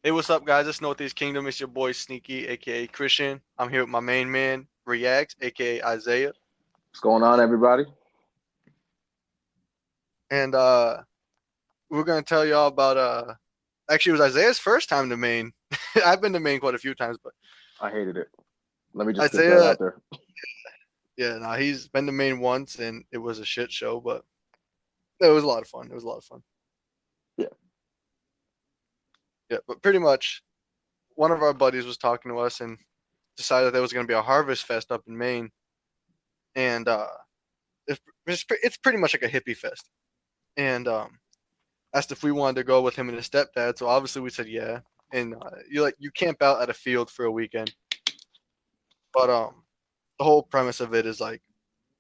Hey, what's up, guys? It's Northeast Kingdom. It's your boy Sneaky, aka Christian. I'm here with my main man, Reactz, aka Isaiah. What's going on, everybody? And we're gonna tell y'all about actually it was Isaiah's first time to Maine. I've been to Maine quite a few times, but I hated it. Let me just get that Isaiah, out there. yeah, no, he's been to Maine once and it was a shit show, but it was a lot of fun. It was a lot of fun. Yeah. Yeah, but pretty much one of our buddies was talking to us and decided there was gonna be a harvest fest up in Maine. And it's pretty much like a hippie fest. And asked if we wanted to go with him and his stepdad. So obviously we said yeah. And you camp out at a field for a weekend. But the whole premise of it is like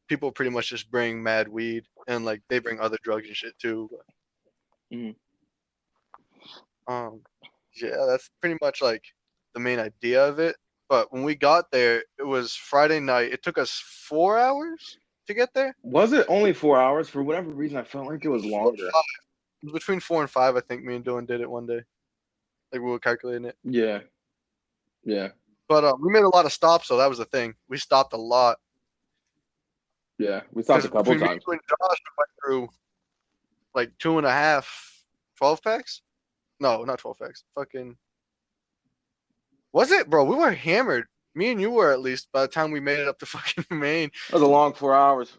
people pretty much just bring mad weed and like they bring other drugs and shit too. Mhm. Um, yeah, that's pretty much like the main idea of it. But when we got there, it was Friday night. It took us 4 hours to get there. Was it only 4 hours? For whatever reason, I felt like it was Four, longer. 5. It was between 4 and 5. I think me and Dylan did it one day. Like we were calculating it. Yeah, yeah, But we made a lot of stops, so that was the thing. We stopped a lot yeah. We stopped because a couple between me times. and Josh, we went through like two and a half 12 packs. No, not 12 packs. Fucking was it, bro? We were hammered. Me and you were at least by the time we made it up to fucking Maine. It was a long 4 hours,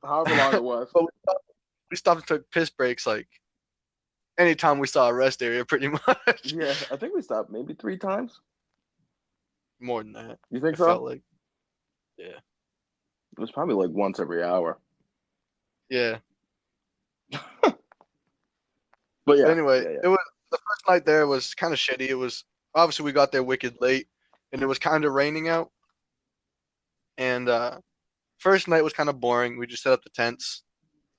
however long it was. But we stopped and took piss breaks like anytime we saw a rest area, pretty much. Yeah, I think we stopped maybe 3 times. More than that, You think it felt so? like. Yeah, It was probably like once every hour. yeah. But But yeah, anyway, yeah, yeah. it was the first night there was kind of shitty. It was obviously we got there wicked late, and it was kind of raining out. And first night was kind of boring. We just set up the tents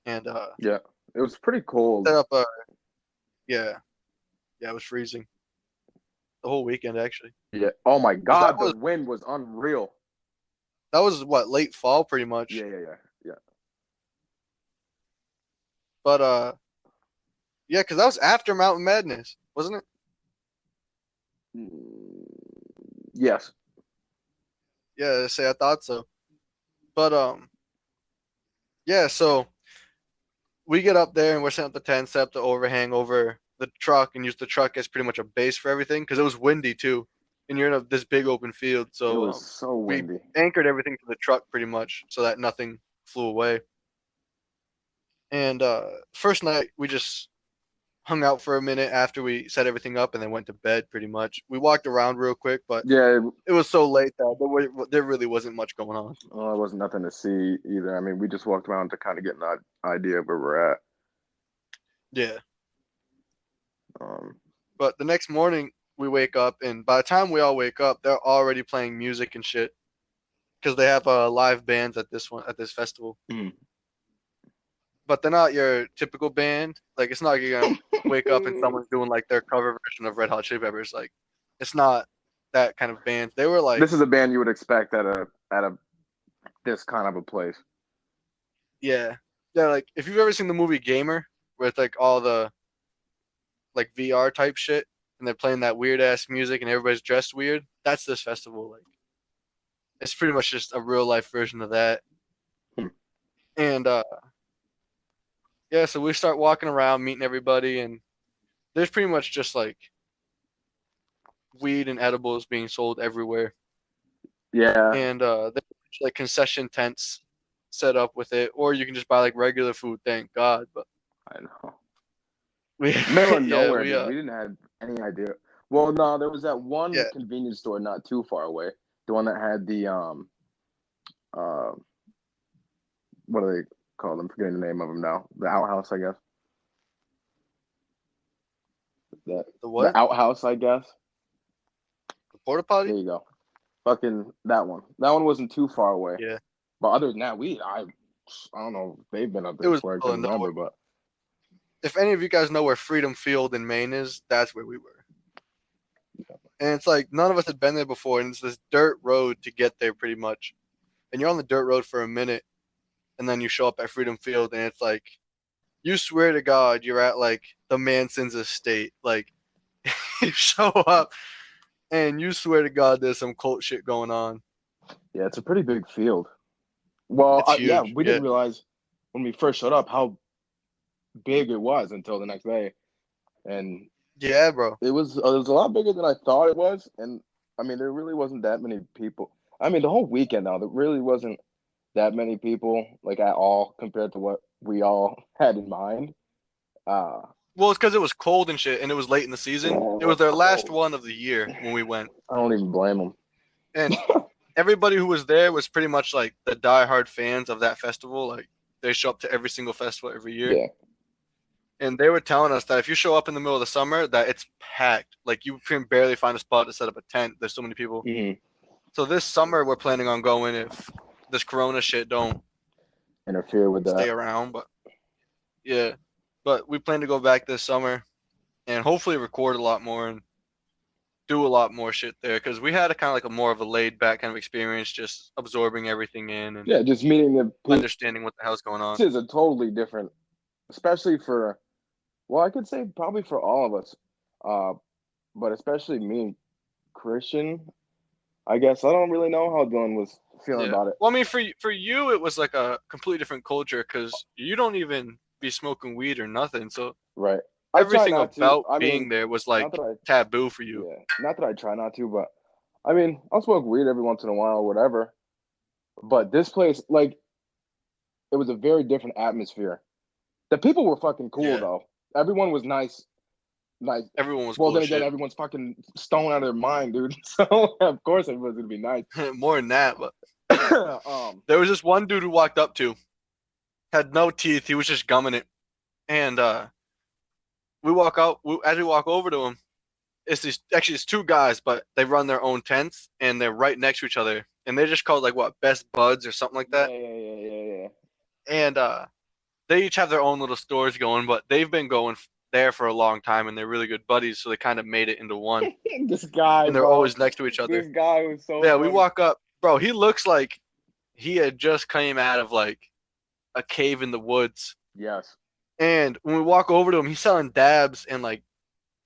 and Yeah. It was pretty cold. set up a yeah, yeah. It was freezing the whole weekend actually. Yeah. Oh my Because God, the wind was unreal. that was what late fall pretty much. Yeah, yeah, yeah, yeah. But yeah, because that was after Mountain Madness, wasn't it? Mm, yes. Yeah, say I thought so. But yeah. So we get up there and we're setting up the tent, set up the overhang over the truck, and use the truck as pretty much a base for everything because it was windy too, and you're in this big open field. It So was so we windy. anchored everything to the truck pretty much so that nothing flew away. And first night we just hung out for a minute after we set everything up and then went to bed pretty much. We walked around real quick, but Yeah, it was so late that there really wasn't much going on. well, there wasn't nothing to see either. I mean, we just walked around to kind of get an idea of where we're at. Yeah. Um, But the next morning we wake up and by the time we all wake up, they're already playing music and shit because they have live bands at this festival. mm. But they're not your typical band. Like it's not like you're gonna wake up and someone's doing like their cover version of Red Hot Chili Peppers. Like it's not that kind of band. They were like This is a band you would expect at a this kind of a place. yeah. Yeah, like if you've ever seen the movie Gamer with like all the like VR type shit and they're playing that weird ass music and everybody's dressed weird, that's this festival. Like it's pretty much just a real life version of that. Hmm. And yeah, so we start walking around, meeting everybody, and there's pretty much just like weed and edibles being sold everywhere. Yeah, And there's like concession tents set up with it, or you can just buy like regular food. Thank God, but I know. we Middle of yeah nowhere, we dude. We didn't have any idea. Well, no, there was that one yeah convenience store not too far away. The one that had the uh what do they call them? Forgetting the name of them now. The outhouse, I guess. The the the what outhouse, I guess. the porta There potty you go. Fucking that one. That one wasn't too far away. yeah But other than that, I don't know if they've been up it there was before. I middle couldn't of remember, nowhere. but If any of you guys know where Freedom Field in Maine is, that's where we were. And it's like none of us had been there before, and it's this dirt road to get there pretty much. And you're on the dirt road for a minute, and then you show up at Freedom Field, and it's like you swear to God you're at like the Manson's estate. Like You show up and you swear to God there's some cult shit going on. Yeah, it's a pretty big field. Well, It's yeah, huge. we Yeah. didn't realize when we first showed up how big it was until the next day, and Yeah, bro. it was a lot bigger than I thought it was. And I mean, there really wasn't that many people. I mean, the whole weekend now, there really wasn't that many people like at all compared to what we all had in mind. Uh, Well, it's because it was cold and shit, and it was late in the yeah, season. it It was was their last cold. one of the year when we went, I don't even blame them. and everybody who was there was pretty much like the diehard fans of that festival. Like they show up to every single festival every year, Yeah, and they were telling us that if you show up in the middle of the summer, that it's packed. Like you can barely find a spot to set up a tent. There's so many people. hmm, So this summer we're planning on going if this Corona shit don't interfere with stay that. around. But yeah, but we plan to go back this summer and hopefully record a lot more and do a lot more shit there because we had a kind of like a more of a laid back kind of experience, just absorbing everything in and Yeah, just meeting the people understanding what the hell's going on. is a totally different, especially for, well, I could say probably for all of us, uh, but especially me, Christian. I guess I don't really know how Dylan was feeling Yeah. about it. Well, I mean, for you, it was like a completely different culture because you don't even be smoking weed or nothing. So Right. I try everything not to. about I being mean, there was not like that I, taboo for you. yeah, not that I try not to, but I mean, I'll smoke weed every once in a while or whatever. But this place, like, it was a very different atmosphere. The people were fucking cool Yeah. though. Everyone was nice, nice. Everyone was Well, cool then as again, shit. everyone's fucking stoned out of their mind, dude. So of course everyone's gonna be nice. More than that, but um, there was this one dude who walked up to, had no teeth. He was just gumming it, and we walk out. As we walk over to him, it's two guys, but they run their own tents and they're right next to each other, and they're just called like what best buds or something like yeah, that. yeah, yeah, yeah, yeah. And they each have their own little stores going, but they've been going there for a long time, and they're really good buddies, so they kind of made it into one, This guy, and they're bro. always next to each other. This guy was so Yeah, we funny. walk up, bro. He looks like he had just came out of like a cave in the woods. Yes. And when we walk over to him, he's selling dabs and like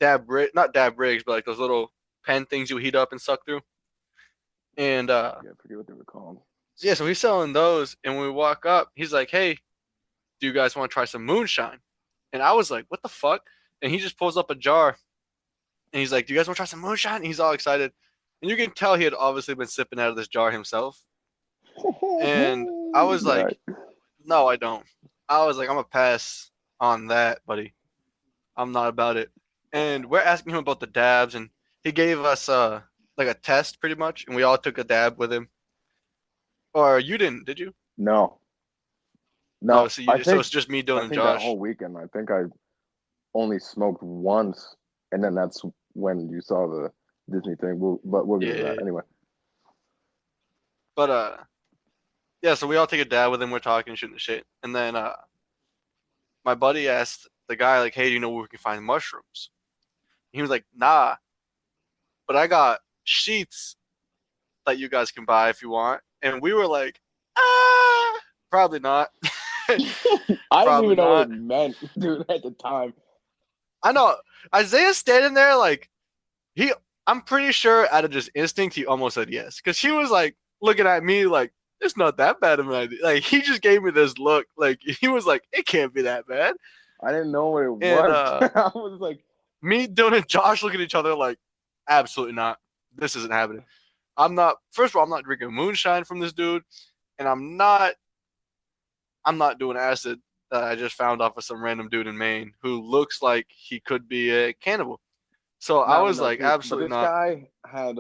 not dab rigs, but like those little pen things you heat up and suck through. And Yeah, I forget what they were called. yeah, so he's selling those. And when we walk up, he's like, "Hey, do you guys want to try some moonshine?" And I was like, "What the fuck?" And he just pulls up a jar and he's like, "Do you guys want to try some moonshine?" And he's all excited. And you can tell he had obviously been sipping out of this jar himself. And I was Right. like, "No, I don't." I was like, "I'm gonna pass on that, buddy. I'm not about it." And we're asking him about the dabs, and he gave us like a test pretty much, and we all took a dab with him. Or you didn't, did you? No, Oh, no. so I so think it's just me, I Dylan, and think that Josh. whole weekend, I think I only smoked once, and then that's when you saw the Disney thing. But we'll get Yeah, into yeah, that yeah. anyway. But yeah. So we all take a dab with him. We're talking, shooting the shit, and then my buddy asked the guy like, "Hey, do you know where we can find mushrooms?" He was like, "Nah, but I got sheets that you guys can buy if you want." And we were like, probably not. I didn't Probably even know what it not. meant, dude, at the time. I know Isaiah's standing there like he. I'm pretty sure out of just instinct he almost said yes because he was like looking at me like it's not that bad of an idea. Like he just gave me this look like he was like it can't be that bad. I didn't know what it And was. I was like, me, Dylan, and Josh look at each other like absolutely not. This isn't happening. I'm not. First of all, I'm not drinking moonshine from this dude, and I'm not doing acid that I just found off of some random dude in Maine who looks like he could be a cannibal. So I no, no, was no. like, See, but absolutely this not. guy had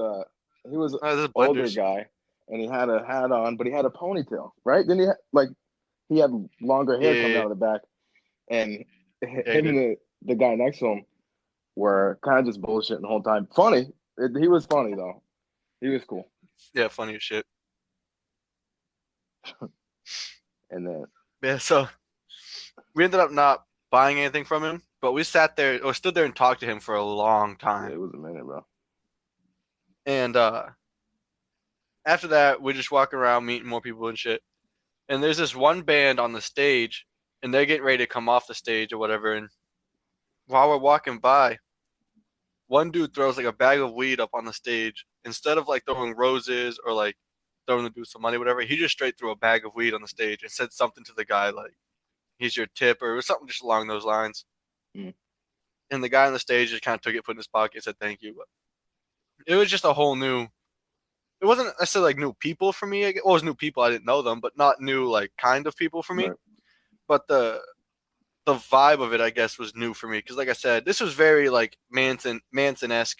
he was an This is older blenders. guy, and he had a hat on, but he had a ponytail, right? Then like he had longer hair coming Yeah, out of the back, and yeah, he him and did. the guy next to him were kind of just bullshitting the whole time. Funny, he was funny though. He was cool. Yeah, funny as shit. And then Yeah, so we ended up not buying anything from him, but we sat there or stood there and talked to him for a long yeah, time. it was a minute, bro. And after that, we just walk around meeting more people and shit. And there's this one band on the stage, and they're getting ready to come off the stage or whatever. And while we're walking by, one dude throws like a bag of weed up on the stage. Instead of like throwing roses or like throwing the dude some money, whatever, he just straight threw a bag of weed on the stage and said something to the guy like, "Here's your tip," or something just along those lines. Mm. And the guy on the stage just kind of took it, put it in his pocket, and said thank you. But it was just a whole new. It wasn't necessarily like new people for me. Well, it was new people. I didn't know them, but not new like kind of people for me. Right. But the vibe of it, I guess, was new for me because, like I said, this was very like Manson-esque.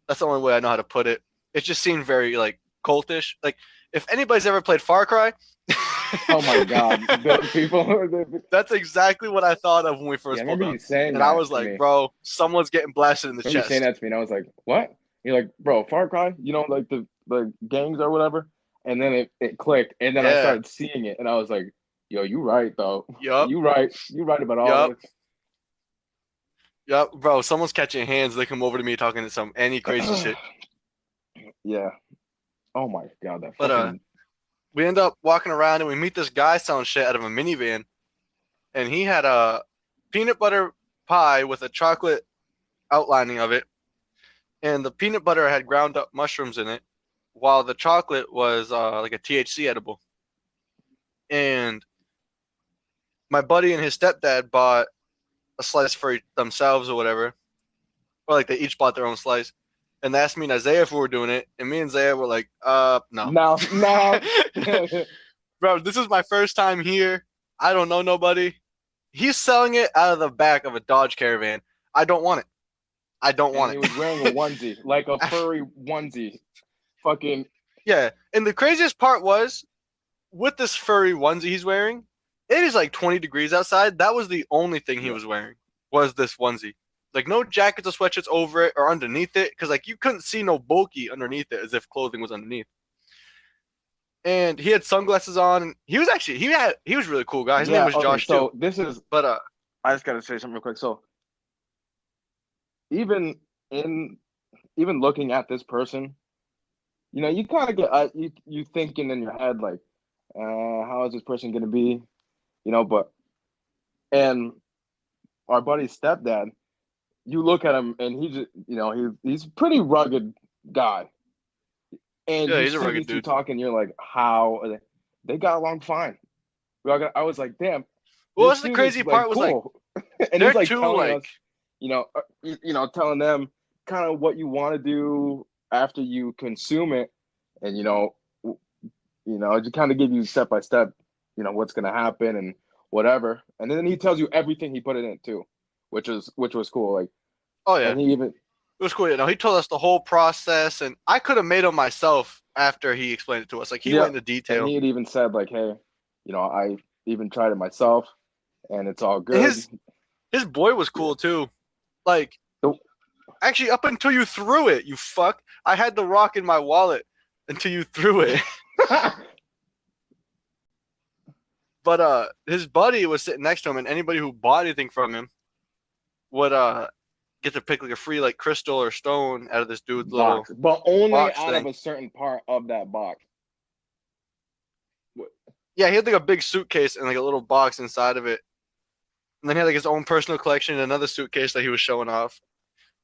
That's the only way I know how to put it. It just seemed very like cultish. Like if anybody's ever played Far Cry, Oh my God, the people. that's exactly what I thought of when we Yeah, I first pulled remember up. you saying And I that was to like, me. bro, someone's getting blasted in the I remember you saying chest. that to me, and I was like, "What?" You're like, "Bro, Far Cry, you know, like the gangs or whatever." And then it clicked, and then I Yeah. started seeing it, and I was like, "Yo, you right though. Yup. You right about all Yup. this." Yup. Bro, someone's catching hands. They come over to me talking to some any crazy shit. Yeah. Oh my God, that But fucking we end up walking around and we meet this guy selling shit out of a minivan, and he had a peanut butter pie with a chocolate outlining of it, and the peanut butter had ground up mushrooms in it, while the chocolate was like a THC edible. And my buddy and his stepdad bought a slice for themselves or whatever, or like they each bought their own slice. And they asked me and Isaiah if we were doing it, and me and Isaiah were like, no. now. Bro, this is my first time here. I don't know nobody. He's selling it out of the back of a Dodge Caravan. I don't want it. I don't And want he it. was wearing a onesie, like a furry onesie. Fucking Yeah. And the craziest part was with this furry onesie he's wearing, it is like 20 degrees outside. That was the only thing he yeah. was wearing was this onesie. Like no jackets or sweatshirts over it or underneath it because like you couldn't see no bulky underneath it as if clothing was underneath. And he had sunglasses on. And he was actually he was a really cool guy. His name Yeah. was Okay. Josh too. So this is. But I just gotta say something real quick. So even in even looking at this person, you know, you kind of get you thinking in your head like, how is this person gonna be? You know, but and our buddy's stepdad, you look at him and he just, you know, he's a pretty rugged guy, and yeah, you he's a see rugged these two dude. talking, you're like, how are they got along fine. I was like, damn, Well, this that's the dude is crazy like part was like cool, and he's they're like too telling like us, you know, telling them kind of what you want to do after you consume it, and you know, to kind of give you step by step, you know, what's gonna happen and whatever, and then he tells you everything he put it in too, which was cool. Like, oh yeah, and he even it was cool. You know, he told us the whole process, and I could have made them myself after he explained it to us. Like he yeah, went into and detail. he had even said like, hey, you know, I even tried it myself, and it's all And good. his boy was Yeah. cool too. Like So, actually, up until you threw it, you fuck. I had the rock in my wallet until you threw it. But his buddy was sitting next to him, and anybody who bought anything from him would get to pick like a free like crystal or stone out of this dude's little box, but only box out of thing. a certain part of that box. Yeah, he had like a big suitcase and like a little box inside of it. And then he had like his own personal collection in another suitcase that he was showing off.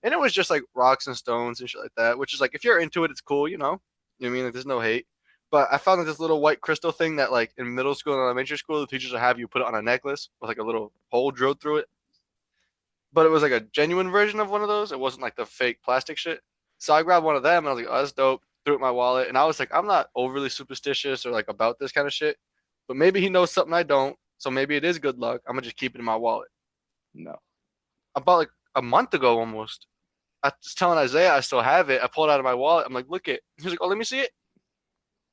And it was just like rocks and stones and shit like that, which is like if you're into it, it's cool, you know. You know what I mean? Like there's no hate. But I found like this little white crystal thing that like in middle school and elementary school, the teachers would have you put it on a necklace with like a little hole drilled through it. But it was like a genuine version of one of those. It wasn't like the fake plastic shit. So I grabbed one of them and I was like, oh, that's dope. Threw it in my wallet. And I was like, I'm not overly superstitious or like about this kind of shit. But maybe he knows something I don't. So maybe it is good luck. I'm gonna just keep it in my wallet. No. About like a month ago almost. I was telling Isaiah I still have it. I pulled it out of my wallet. I'm like, look it. He was like, oh, let me see it.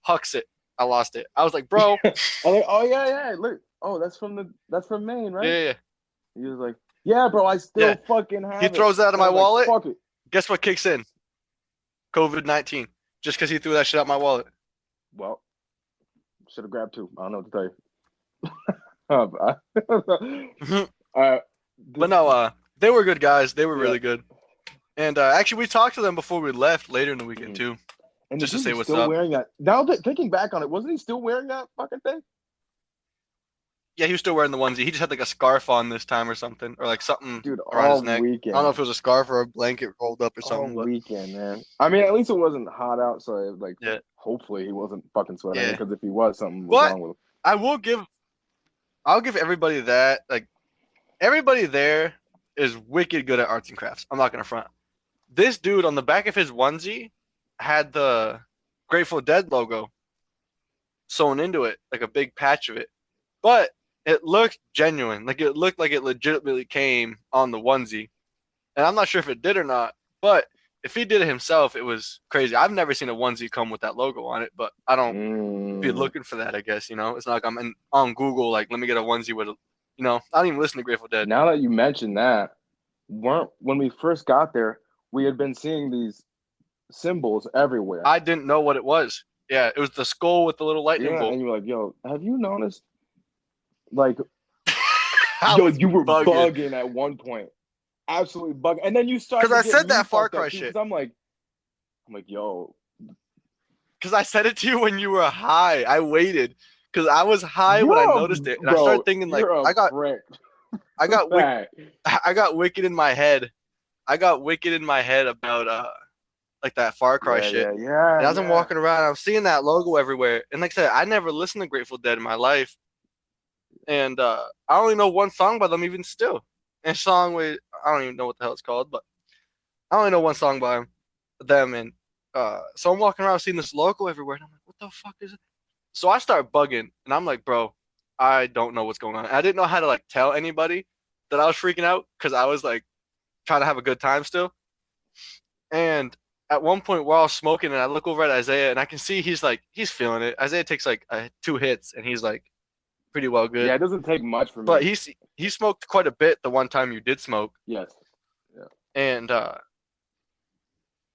Hucks it. I lost it. I was like, bro. I'm like, oh yeah, yeah. Look, oh, that's from Maine, Yeah, right? yeah, yeah. He was like, yeah, bro, I Yeah. still fucking He have it. throws it out of And I my was like, wallet. fuck it. Guess what kicks in? COVID-19. Just because he threw that shit out my wallet. Well, should have grabbed two. I don't know what to tell you. uh, But this, no, they were good guys. They were yeah. really good. And actually, we talked to them before we left later in the weekend too, And the just to dude say was what's still up. wearing that. Now that thinking back on it, wasn't he still wearing that fucking thing? Yeah, he was still wearing the onesie. He just had like a scarf on this time or something, or like something Dude, around his all neck. I don't know weekend. if it was a scarf or a blanket rolled up or All something, but weekend, man. I mean, at least it wasn't hot out, so like yeah, hopefully he wasn't fucking sweating. yeah. Because if he was, something was But wrong with him. I will give, I'll give everybody that. Like everybody there is wicked good at arts and crafts. I'm not gonna front. This dude on the back of his onesie had the Grateful Dead logo sewn into it, like a big patch of it. But it looked genuine. Like it looked like it legitimately came on the onesie. And I'm not sure if it did or not, but if he did it himself, it was crazy. I've never seen a onesie come with that logo on it, but I don't be Mm. looking for that, I guess, It's not like on Google, like, let me get a onesie with I don't even listen to Grateful Dead. Now that you mention that, weren't when we first got there, we had been seeing these symbols everywhere. I didn't know what it was. Yeah, it was the skull with the little lightning Yeah, bolt. and you're like, yo, have you noticed? Like, I yo, was you were bugging. bugging at one point, absolutely bugging, and then you Because started to I get said me that Far fucked Cry up too. shit. Because I'm like, yo, Because I said it to you when you were high. I waited. Because I was high when I you're a noticed it. And I bro, started thinking, like, you're a prick. I got wick, That I got wicked in my head. I got wicked in my head about like that Far Cry yeah, shit. yeah, yeah, And as I'm yeah. walking around, I'm seeing that logo everywhere. And like I said, I never listened to Grateful Dead in my life. And I only know one song by them even still. And a song with I don't even know what the hell it's called, but I only know one song by them. And so I'm walking around seeing this logo everywhere, and I'm like, what the fuck is it? So I start bugging, and I'm like, bro, I don't know what's going on. And I didn't know how to like tell anybody that I was freaking out because I was like trying to have a good time still. And at one point, while I was smoking, and I look over at Isaiah, and I can see he's feeling it. Isaiah takes like two hits, and he's like pretty well Yeah, good. it doesn't take much for But me. he smoked quite a bit the one time you did smoke. Yes. Yeah. And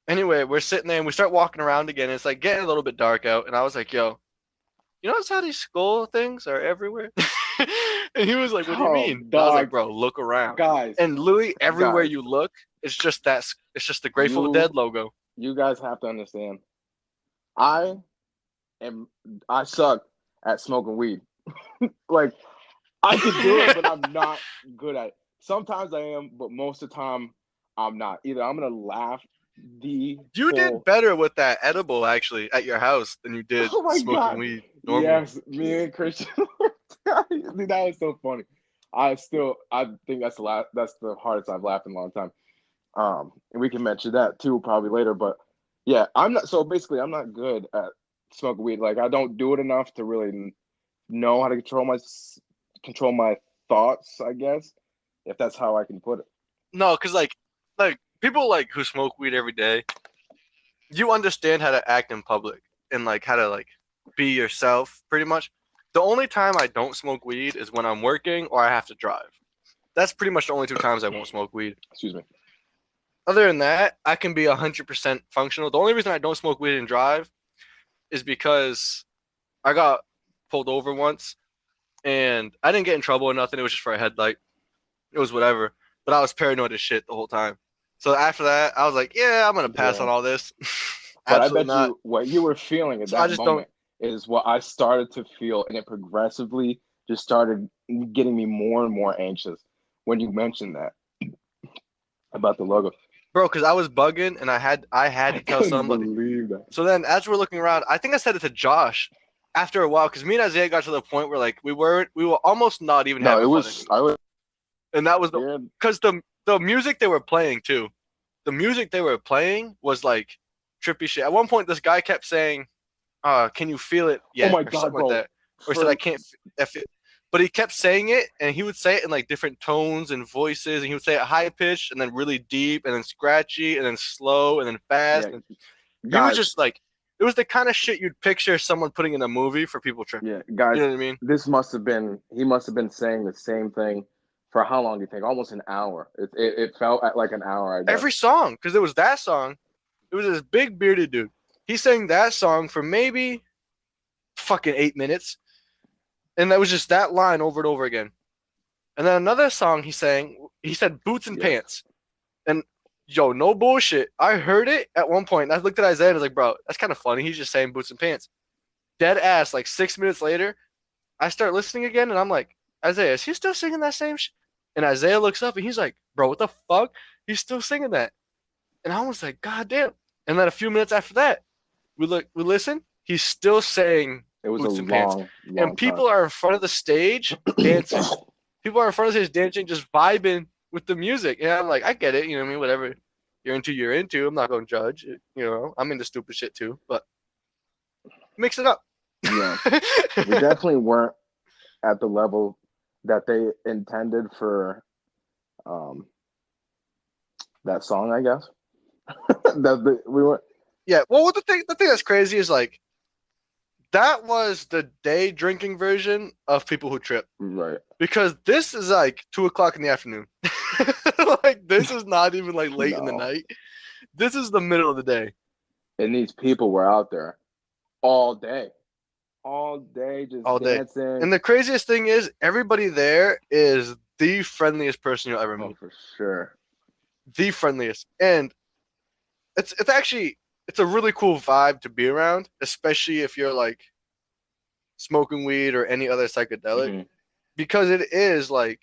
anyway, we're sitting there and we start walking around again. It's like getting a little bit dark out, and I was like, "Yo, you notice how these skull things are everywhere?" And he was like, "What do you Oh, mean?" And I was like, dog, "Bro, look around." guys, And literally everywhere guys, you look, it's just the Grateful you Dead logo. you guys have to understand. I am I suck at smoking weed. Like I could do it, but I'm not good at it. Sometimes I am, but most of the time I'm not. Either I'm gonna laugh the You did whole. better with that edible actually at your house than you did Oh my smoking god! weed normally. Yes, me and Christian. Dude, that was so funny. I think that's the last. That's the hardest I've laughed in a long time. And we can mention that too probably later. But yeah, I'm not. So basically, I'm not good at smoking weed. Like I don't do it enough to really know how to control my thoughts. I guess if that's how I can put it. No, because like people like who smoke weed every day, you understand how to act in public and like how to like be yourself pretty much. The only time I don't smoke weed is when I'm working or I have to drive. That's pretty much the only two times I won't smoke weed. Excuse me. Other than that, I can be 100% functional. The only reason I don't smoke weed and drive is because I got pulled over once and I didn't get in trouble or nothing. It was just for a headlight. It was whatever. But I was paranoid as shit the whole time. So after that, I was like, yeah, I'm gonna pass Yeah. on all this. But I Absolutely bet not. you what you were feeling at So I that just don't. moment is what I started to feel, and it progressively just started getting me more and more anxious when you mentioned that about the logo. Bro, because I was bugging and I had I to tell couldn't somebody. believe that. So then as we're looking around, I think I said it to Josh after a while because me and Isaiah got to the point where like we were almost not even No, it having fun was anymore. I was And that was the scared. because the music they were playing too. The music they were playing was like trippy shit. At one point this guy kept saying, can you feel it Oh yet? my Or god, something like bro! that. Or he said I For can't f it. But he kept saying it and he would say it in like different tones and voices and he would say it high pitched and then really deep and then scratchy and then slow and then fast yeah, and he was guys, just like it was the kind of shit you'd picture someone putting in a movie for people tripping. yeah, You guys. know what I mean? This must have been he must have been saying the same thing for how long do you think? Almost an hour. It felt at like an hour, I bet. Every song, because it was that song. It was this big bearded dude. He sang that song for maybe fucking 8 minutes. And that was just that line over and over again. And then another song he sang, he said boots and Yes. pants. And yo, no bullshit. I heard it at one point. And I looked at Isaiah and I was like, bro, that's kind of funny. He's just saying boots and pants. Dead ass, like 6 minutes later, I start listening again and I'm like, Isaiah, is he still singing that same shit? And Isaiah looks up and he's like, bro, what the fuck? He's still singing that. And I was like, God damn. And then a few minutes after that, we listen. He's still saying It was a Boots and Pants. long, And long time. people are in front of the stage dancing. People are in front of the stage dancing, just vibing with the music. And I'm like, I get it, you know what I mean? Whatever you're into, you're into. I'm not gonna judge. You know, I'm into stupid shit too, but mix it up. Yeah, we definitely weren't at the level that they intended for um that song, I guess. We were Yeah. Well, what the thing that's crazy is like that was the day drinking version of people who trip right. because this is like 2 o'clock in the afternoon. Like this is not even like late in the No. night. This is the middle of the day. And these people were out there all day. All day just All day. dancing. And the craziest thing is everybody there is the friendliest person you'll ever Oh, meet. for sure. The friendliest. And it's actually it's a really cool vibe to be around, especially if you're like smoking weed or any other psychedelic, Hmm. because it is like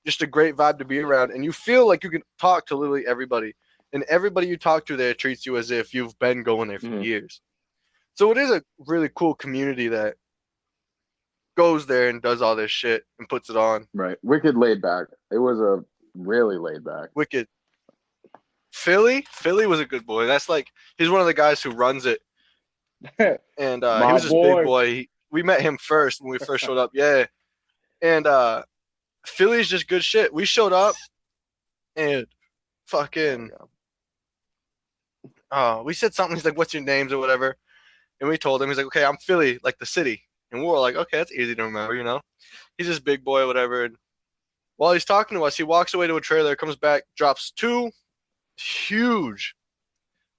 just a great vibe to be around and you feel like you can talk to literally everybody. And everybody you talk to there treats you as if you've been going there for Hmm. years. So it is a really cool community that goes there and does all this shit and puts it on. Right. Wicked laid back. It was a really laid back. Wicked. Philly was a good boy. That's like he's one of the guys who runs it, and he My was this big boy. boy. We met him first when we first showed up. Yeah, and Philly's just good shit. We showed up and Oh, fucking yeah. we said something. He's like, "What's your names or whatever?" And we told him. He's like, "Okay, I'm Philly, like the city." And we were like, "Okay, that's easy to remember, you know." He's this big boy, whatever. And while he's talking to us, he walks away to a trailer, comes back, drops two huge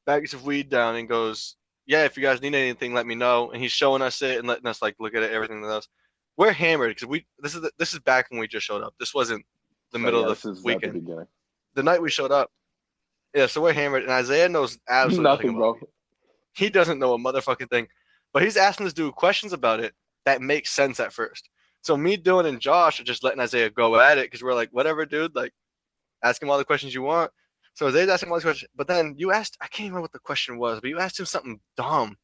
bags of weed down, and goes, "Yeah, if you guys need anything, let me know." And he's showing us it and letting us like look at it, everything else. We're hammered because this is back when we just showed up. This wasn't the So middle yeah, of this the is at the weekend. beginning. The night we showed up, yeah. So we're hammered, and Isaiah knows absolutely nothing Nothing, about bro. weed. He doesn't know a motherfucking thing, but he's asking this dude questions about it that make sense at first. So me, Dylan, and Josh are just letting Isaiah go at it because we're like, whatever, dude. Like, ask him all the questions you want. So Isaiah's asking him all these questions, but then you asked, I can't remember what the question was, but you asked him something dumb.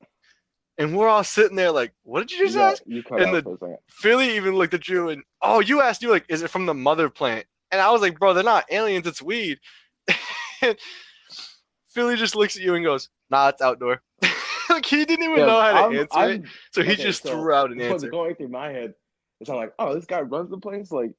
And we're all sitting there like, what did you just Yeah, ask? you cut And out the for a second. Philly even looked at you and, oh, you asked you like, is it from the mother plant? And I was like, bro, they're not aliens, it's weed. And Philly just looks at you and goes, nah, it's outdoor. Like he didn't even Yeah, know how to answer it. I'm So he okay. just So threw out an what's answer. going through my head is I'm like, oh, this guy runs the place. Like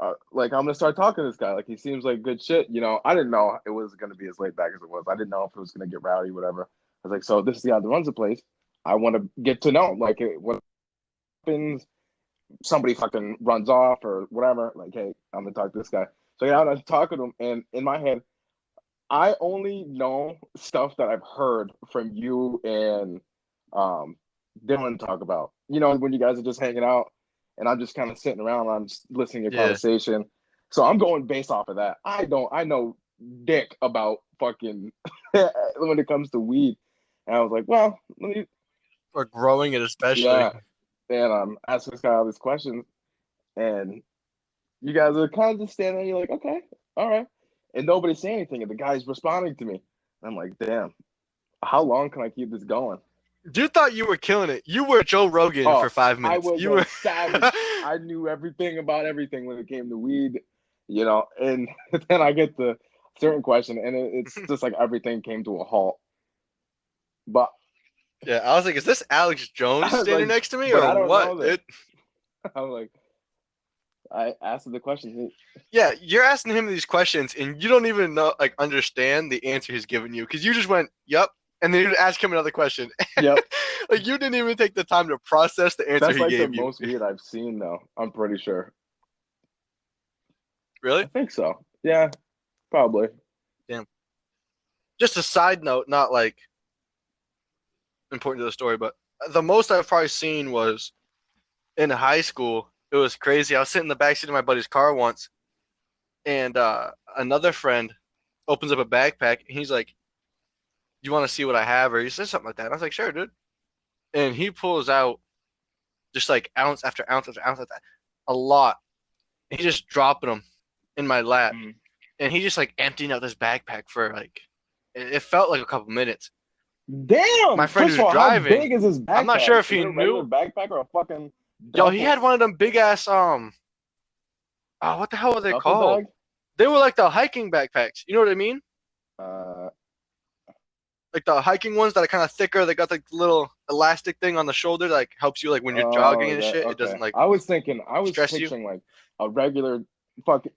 I'm gonna start talking to this guy. Like he seems like good shit. You know, I didn't know it was gonna be as laid back as it was. I didn't know if it was gonna get rowdy, whatever. I was like, so this is the guy that runs the place. I want to get to know, like, what happens. Somebody fucking runs off or whatever. Like, hey, I'm gonna talk to this guy. So yeah, I'm talking to him, and in my head, I only know stuff that I've heard from you and um Dylan talk about. You know, when you guys are just hanging out and I'm just kind of sitting around, I'm just listening to your Yeah. conversation. So I'm going based off of that. I know dick about fucking when it comes to weed. And I was like, well, let me Or growing it especially. yeah. And asking this guy all these questions and you guys are kind of just standing there, you're like, okay, all right. And nobody's saying anything, and the guy's responding to me. And I'm like, damn, how long can I keep this going? You thought you were killing it. You were Joe Rogan for Oh, five I minutes. was You a were savage. I knew everything about everything when it came to weed, you know. And then I get the certain question, and it's just like everything came to a halt. But Yeah, I was like, is this Alex Jones I was standing like, next to me but or I don't what? know this. I'm like, I asked him the question. Yeah, you're asking him these questions and you don't even know, like, understand the answer he's giving you because you just went, "Yep," and then you ask him another question. Yep, Like you didn't even take the time to process the answer that's he like the gave you. most weed I've seen, though. I'm pretty sure. I Really? think so. Yeah, probably. Damn. Just a side note, not like important to the story, but the most I've probably seen was in high school. It was crazy. I was sitting in the backseat of my buddy's car once, and another friend opens up a backpack and he's like, "You want to see what I have?" Or he says something like that. And I was like, "Sure, dude." And he pulls out just like ounce after ounce after ounce like that. a lot. He just dropping them in my lap, Mm. and he just like emptying out this backpack for like it felt like a couple minutes. My Damn. friend First of who's all, how driving, big is his I'm not sure backpack? if Is he it a regular knew. backpack or a fucking Yo, he had duffel one of them big ass what the hell are they duffel called? bag? They were like the hiking backpacks. You know what I mean? Uh, Like the hiking ones that are kind of thicker. They got like the little elastic thing on the shoulder that like helps you like when you're jogging oh, and that shit. It okay. doesn't like I was stress you. picturing like a regular fucking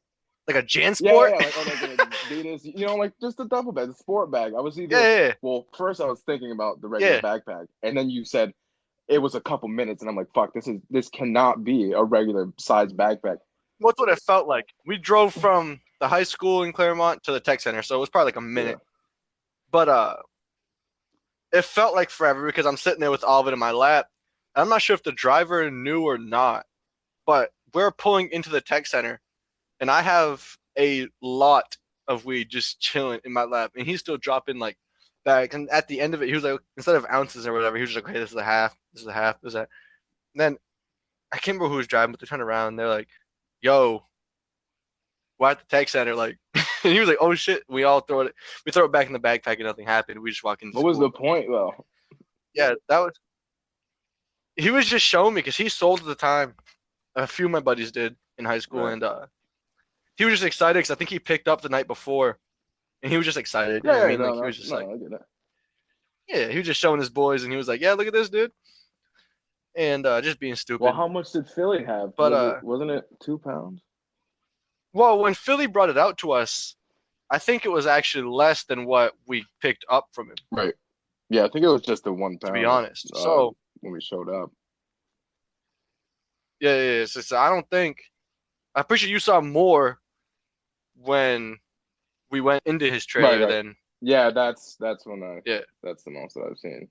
Like a yeah, JanSport. yeah, like or like an Adidas, like just a duffel bag, a sport bag. I was Yeah, either yeah, well, first I was thinking about the regular yeah. backpack, and then you said it was a couple minutes, and I'm like, fuck, this cannot be a regular size backpack. What's what it felt like? We drove from the high school in Claremont to the tech center, so it was probably like a Yeah, minute. But it felt like forever because I'm sitting there with all of it in my lap. I'm not sure if the driver knew or not, but we're pulling into the tech center, and I have a lot of weed just chilling in my lap, and he's still dropping like bags. And at the end of it, he was like, instead of ounces or whatever, he was like, "Okay, this is a half. This is a half. This is that." And then I can't remember who was driving, but they turned around and they're like, "Yo, we're at the tech center." Like, and he was like, "Oh shit!" We all throw it. We throw it back in the backpack, and nothing happened. We just walk into what was the school. point though? Yeah, that was. He was just showing me because he sold at the time. A few of my buddies did in high school, Right. and he was just excited because I think he picked up the night before, and he was just excited. You know what I Yeah, yeah, mean? Like he was just like, no, I get that. yeah, he was just showing his boys, and he was like, yeah, look at this dude, and just being Well, stupid. how much did Philly have? But Wasn't it 2 pounds? well, when Philly brought it out to us, I think it was actually less than what we picked up from him, Right. Yeah, I think it was just a one to be pounder honest. So when we showed up. yeah, yeah, yeah. So I don't think I'm pretty sure you saw more when we went into his Right, trailer right. than Yeah, that's when I yeah. that's the most that I've seen.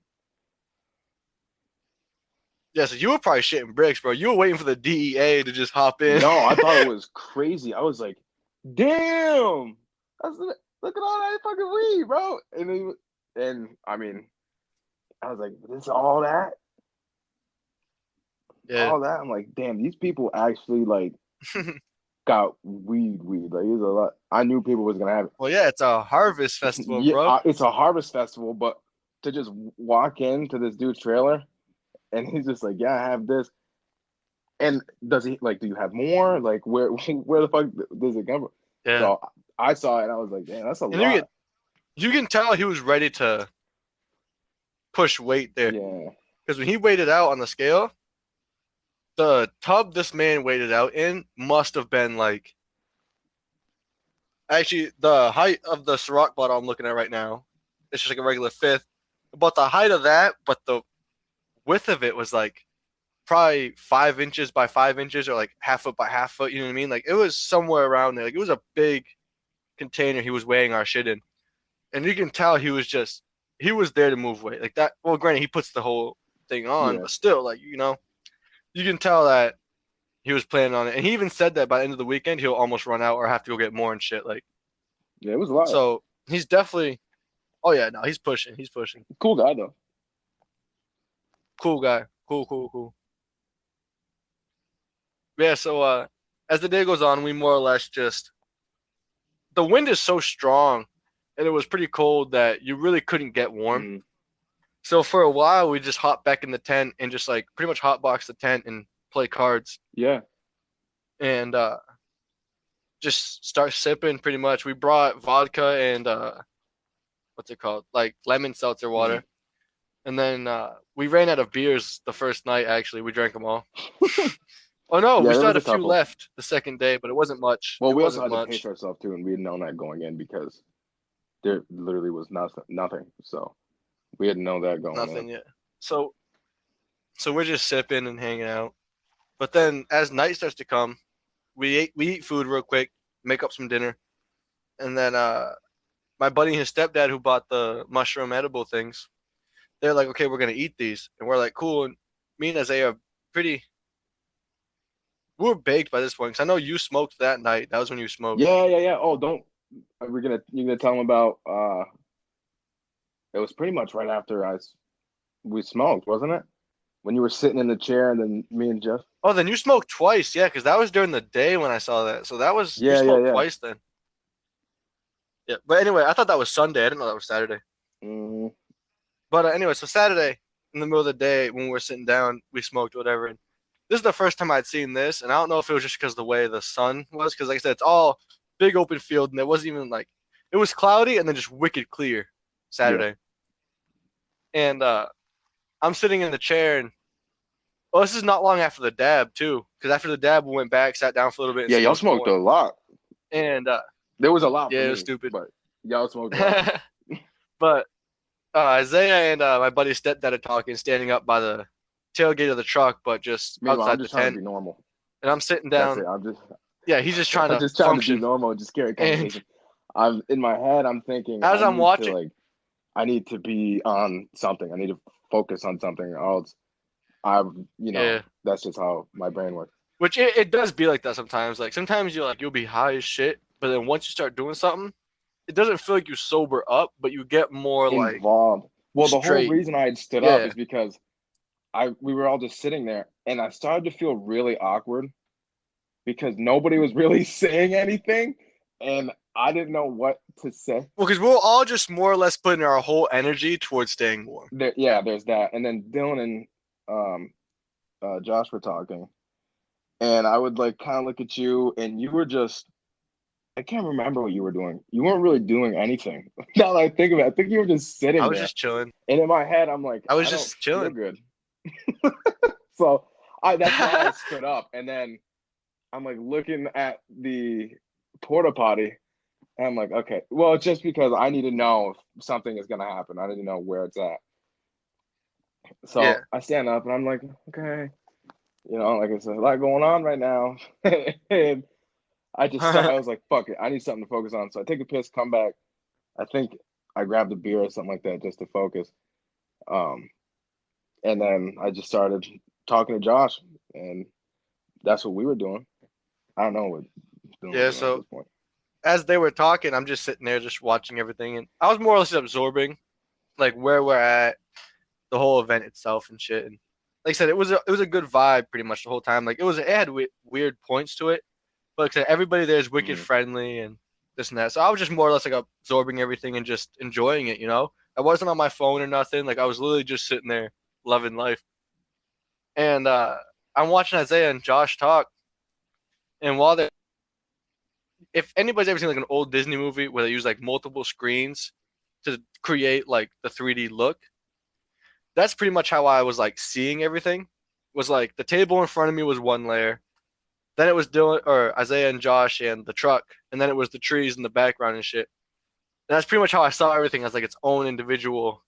Yeah, so you were probably shitting bricks, bro. You were waiting for the DEA to just hop in. No, I thought it was crazy. I was like, damn, look at all that fucking weed, bro. And I mean, I was like, this all that, Yeah. all that. I'm like, damn, these people actually like got weed. Like, it's a lot. I knew people was gonna have Well, yeah, it's a harvest it. festival, Yeah, bro. it's a harvest festival, but to just walk into this dude's trailer and he's just like, yeah, I have this. And does he like? Do you have more? Like, where where the fuck does it come from? Yeah. So I saw it and I was like, damn, that's a And lot. you can tell he was ready to push weight there. Yeah, Because when he weighed it out on the scale, the tub this man weighed it out in must have been like actually the height of the Ciroc bottle I'm looking at right now. It's just like a regular fifth. About the height of that, but the width of it was like probably 5 inches by 5 inches or like half foot by half foot. You know what I mean? Like it was somewhere around there. Like it was a big container he was weighing our shit in. And you can tell he was there to move weight. Like that well granted he puts the whole thing on, yeah, but still like, you can tell that he was planning on it. And he even said that by the end of the weekend he'll almost run out or have to go get more and shit. Like yeah. It was a lot. so he's definitely oh yeah, no, he's pushing. He's pushing. Cool guy though. Cool guy. Cool, cool, cool. Yeah, so as the day goes on, we more or less just the wind is so strong and it was pretty cold that you really couldn't get warm. Mm, So for a while we just hopped back in the tent and just like pretty much hotbox the tent and play cards yeah, and just start sipping pretty much. We brought vodka and what's it called? Like lemon seltzer mm. water. And then we ran out of beers the first night actually. We drank them all. Oh no, Yeah. we There still was had a a few couple. left the second day, but it wasn't much. Well, It we also wasn't had to pace much. ourselves too, and we had known that going in because there literally was nothing. So we had known that going in. Nothing yet. So we're just sipping and hanging out. But then as night starts to come, we eat food real quick, make up some dinner, and then my buddy and his stepdad who bought the mushroom edible things, they're like, okay, we're gonna eat these, and we're like, cool. And me and Isaiah are pretty. We were baked by this point because I know you smoked that night. That was when you smoked. Yeah, yeah, yeah. Oh, don't. You're gonna tell them about? It was pretty much right after we smoked, wasn't it? when you were sitting in the chair, and then me and Jeff. Oh, then you smoked twice, yeah, because that was during the day when I saw that. So that was you Yeah, yeah, smoked yeah. twice then. Yeah, but anyway, I thought that was Sunday. I didn't know that was Saturday. Hmm. But anyway, so Saturday in the middle of the day when we were sitting down, we smoked whatever. And this is the first time I'd seen this, and I don't know if it was just because the way the sun was, because like I said, it's all big open field, and it wasn't even like it was cloudy and then just wicked clear Yeah, Saturday. And I'm sitting in the chair, and well, this is not long after the dab too, because after the dab we went back, sat down for a little bit, and yeah. Y'all smoked smoked a more. lot. And There was a lot for yeah, it was me, stupid. but y'all smoked a lot. But Isaiah and my buddy's stepdad are talking, standing up by the tailgate of the truck, but just Meanwhile, I'm outside the just trying to be tent. normal. And I'm sitting That's down. it. Yeah, he's just trying I'm to just trying to be function. normal and just carry And conversation. I'm in my head. I'm thinking as I'm watching, I need to be on something. I need to focus on something else. yeah, That's just how my brain works. which it does be like that sometimes. Like sometimes you'll be high as shit, but then once you start doing something, it doesn't feel like you sober up, but you get more like Involved. Well, the whole straight. reason I had stood up Yeah. is because we were all just sitting there, and I started to feel really awkward because nobody was really saying anything, and I didn't know what to say. Well, because we're all just more or less putting our whole energy towards staying warm. Yeah, there's that, and then Dylan and Josh were talking, and I would like kind of look at you, and you were just. I can't remember what you were doing. You weren't really doing anything. Now that I think of it, I think you were just I sitting was there. just chilling. And in my head, I'm like, I was I don't just feel chilling. good. So that's why I stood up. And then I'm like looking at the porta potty. And I'm like, okay, well, it's just because I need to know if something is gonna happen. I need to know where it's at. So Yeah. I stand up and I'm like, okay, like it's a lot going on right now. And I was like, fuck it, I need something to focus on. So I take a piss, come back. I think I grabbed a beer or something like that just to focus. Um, and then I just started talking to Josh, and that's what we were doing. I don't know what Dylan was Yeah. doing at So this point. as they were talking, I'm just sitting there, just watching everything, and I was more or less absorbing like where we're at, the whole event itself, and shit. And like I said, it was a good vibe pretty much the whole time. Like it had weird points to it, but like I said, everybody there is wicked Mm-hmm. friendly and this and that. So I was just more or less like absorbing everything and just enjoying it. I wasn't on my phone or nothing. Like I was literally just sitting there loving life. And I'm watching Isaiah and Josh talk, and while they're if anybody's ever seen like an old Disney movie where they use like multiple screens to create like the 3D look, that's pretty much how I was like seeing everything. Was like the table in front of me was one layer, then it was Dylan or Isaiah and Josh and the truck, and then it was the trees in the background and shit. And that's pretty much how I saw everything as like its own individual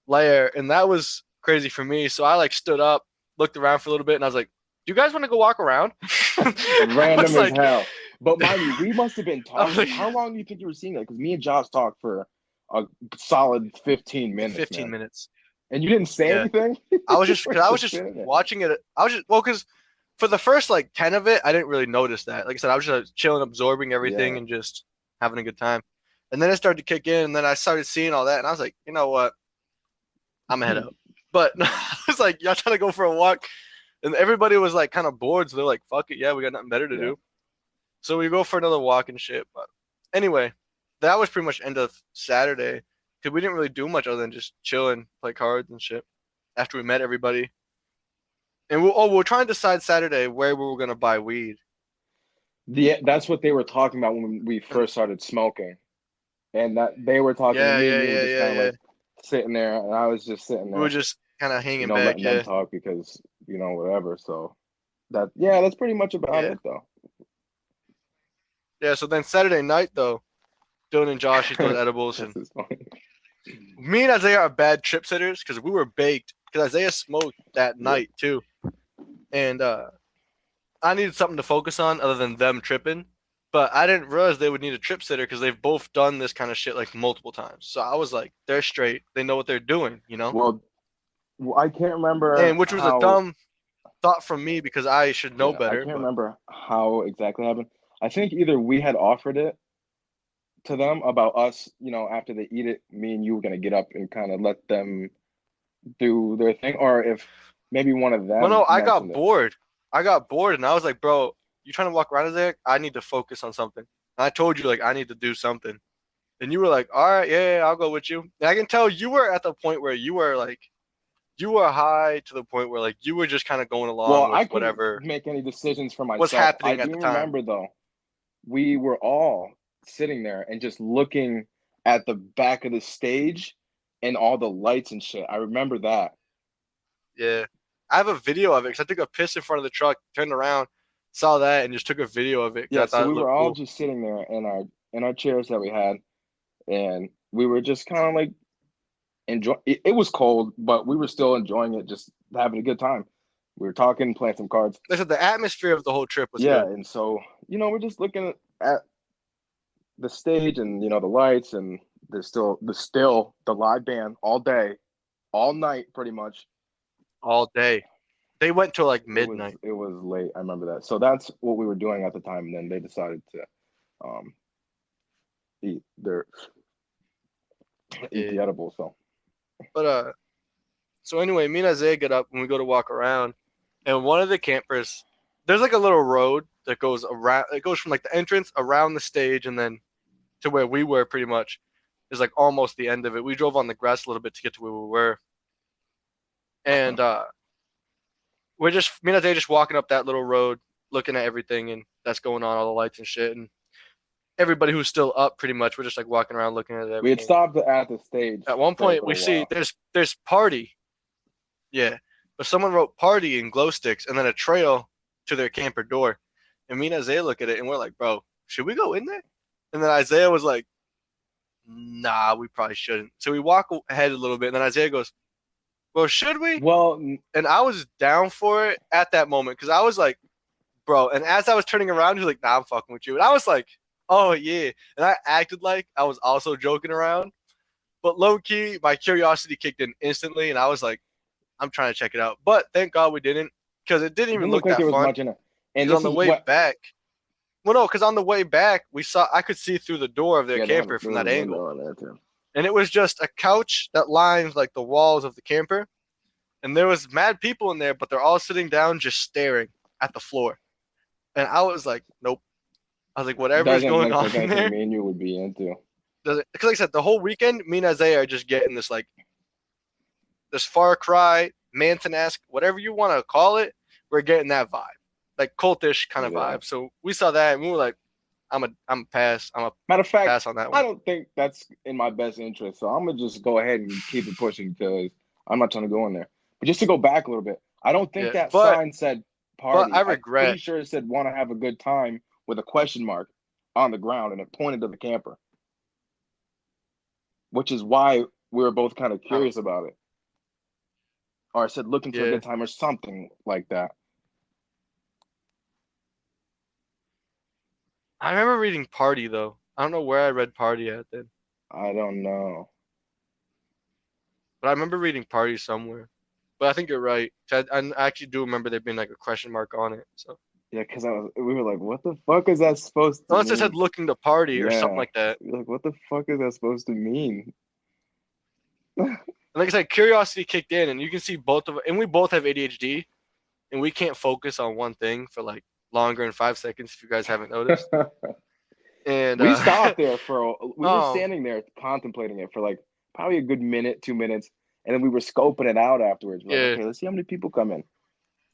layer, and that was crazy for me. So I like stood up, looked around for a little bit, and I was like, "Do you guys want to go walk around?" I was Random as like, hell. But mind you, we must have been I was talking. like, How long do you think you were seeing that? Because me and Josh talked for a solid 15 minutes, 15 man. minutes. And you didn't say Yeah. anything? I was You just were because I was just sitting there. watching it. I was just well because for the first like 10 of it, I didn't really notice that. Like I said, I was just chilling, absorbing everything, Yeah. and just having a good time. And then it started to kick in, and then I started seeing all that, and I was like, you know what? I'm gonna head out. But I was like, y'all trying to go for a walk, and everybody was like kind of bored, so they're like, fuck it, yeah, we got nothing better to Yeah. do. So we go for another walk and shit. But anyway, that was pretty much end of Saturday because we didn't really do much other than just chill and play cards and shit after we met everybody. And we're trying to decide Saturday where we were gonna buy weed. That's what they were talking about when we And first started smoking. And that they were talking to yeah, me, and yeah, we were yeah, just yeah, kind of yeah. like sitting there, and I was just sitting We were there, just kind of hanging back. letting them Yeah, talk because, whatever. So that's pretty much about yeah, it though. yeah. So then Saturday night though, Dylan and Josh he's doing edibles, This and is funny. me and Isaiah are bad trip sitters because we were baked because Isaiah smoked that Yeah. night too, and I needed something to focus on other than them tripping. But I didn't realize they would need a trip sitter because they've both done this kind of shit like multiple times. So I was like, they're straight. They know what they're doing. Well, I can't remember And which was a how. dumb thought from me because I should know Yeah, I better. can't But remember how exactly happened. I think either we had offered it to them about us, after they eat it, me and you were gonna get up and kind of let them do their thing, or if maybe one of Well, them no, I got mentioned it. bored. I got bored, and I was like, bro, you trying to walk around there? I need to focus on something. And I told you like I need to do something, and you were like, all right, yeah, I'll go with you. And I can tell you were at the point where you were like, you were high to the point where like you were just kind of going along Well, with I couldn't whatever make any decisions for was myself. I happening at do the time. remember though, we were all sitting there and just looking at the back of the stage and all the lights and shit. I remember that. Yeah, I have a video of it because I took a piss in front of the truck, turned around, saw that, and just took a video of it because Yeah, I so thought it we were looked all cool. just sitting there in our chairs that we had, and we were just kind of like enjoy. It was cold, but we were still enjoying it, just having a good time. We were talking, playing some cards. Like I said, the atmosphere of the whole trip was Yeah, good. and so we're just looking at the stage and the lights, and the live band all day, all night, pretty much. All day. They went till like It was midnight. it was late. I remember that. So that's what we were doing at the time, and then they decided to um, eat their eat Yeah. the edible. So But so anyway, me and Isaiah get up and we go to walk around, and one of the campers, there's like a little road that goes around. It goes from like the entrance around the stage and then to where we were pretty much is like almost the end of it. We drove on the grass a little bit to get to where we were, uh-huh. and we're just me and Isaiah just walking up that little road, looking at everything and that's going on, all the lights and shit, and everybody who's still up pretty much. We're just like walking around looking at We had everything. stopped at the stage At one for a point, we little see while. there's party. Yeah. But someone wrote party in glow sticks and then a trail to their camper door. And me and Isaiah look at it and we're like, bro, should we go in there? And then Isaiah was like, nah, we probably shouldn't. So we walk ahead a little bit and then Isaiah goes, well, should we? Well, And I was down for it at that moment because I was like, bro. And as I was turning around, he was like, nah, I'm fucking with you. And I was like, oh, yeah. And I acted like I was also joking around. But low key, my curiosity kicked in instantly. And I was like, I'm trying to check it out. But thank God we didn't because it didn't it even didn't look look like that there was fun. much in it. And Because on this the is way what. back, well, no, because on the way back, I could see through the door of their Yeah, camper there from was that a angle. window in there too. And it was just a couch that lines like the walls of the camper. And there was mad people in there, but they're all sitting down just staring at the floor. And I was like, nope. I was like, whatever's Doesn't going look on like in anything there me and you would be into. doesn't. Because like I said, the whole weekend, me and Isaiah are just getting this like this Far Cry, Manson-esque, whatever you want to call it. We're getting that vibe, like cultish kind of Yeah. vibe. So we saw that and we were like, I'm a pass. I'm a Matter of fact, pass on that I one. don't think that's in my best interest. So I'm gonna just go ahead and keep it pushing because I'm not trying to go in there. But just to go back a little bit, I don't think Yeah, that but sign said I party. I'm pretty regret. sure it said want to have a good time with a question mark on the ground, and it pointed to the camper, which is why we were both kind of I don't. curious about it. Or I said looking for a Yeah, good time or something like that. I remember reading Party though. I don't know where I read Party at then, I don't know. but I remember reading Party somewhere. But I think you're right. I actually do remember there being like a question mark on it. So Yeah, because we were like, what the fuck is that supposed to unless it said mean? looking to party or something Yeah. like that. Like, what the fuck is that supposed to mean? And like I said, curiosity kicked in, and you can see both of, and we both have ADHD, and we can't focus on one thing for like longer than 5 seconds. If you guys haven't noticed, and We stopped there we were oh standing there contemplating it for like probably a good minute, 2 minutes, and then we were scoping it out afterwards. We're like, yeah, okay, let's see how many people come in.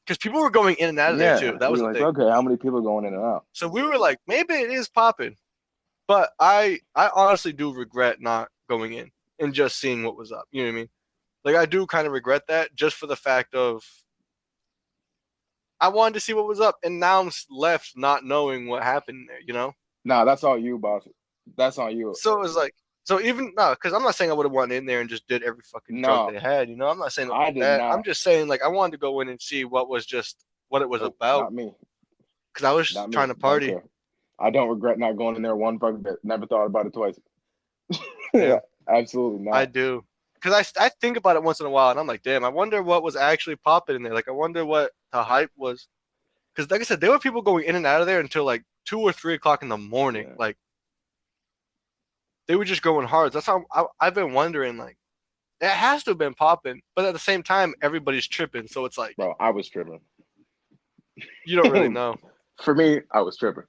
because people were going in and out of there Yeah, too. That we was were the like, thing. okay, how many people are going in and out? So we were like, maybe it is popping, but I honestly do regret not going in and just seeing what was up. You know what I mean? Like I do kind of regret that just for the fact of I wanted to see what was up, and now I'm left not knowing what happened there. You know? Nah, that's all you, boss. That's on you. So it was like, so even no, because I'm not saying I would have went in there and just did every fucking drug No, they had. You know, I'm not saying I like did that. I'm not. just saying like I wanted to go in and see what it was Nope, about not me. because I was Not me. trying to Don't party. care. I don't regret not going in there one fucking bit. Never thought about it twice. Yeah, Damn, absolutely I not. do. Because I think about it once in a while and I'm like, damn, I wonder what was actually popping in there. Like, I wonder what the hype was. Because, like I said, there were people going in and out of there until like 2 or 3 o'clock in the morning. Yeah. Like, they were just going hard. That's how I've been wondering, like, It has to have been popping, but at the same time, everybody's tripping, so it's like Bro, I was tripping. you don't really know. For me, I was tripping.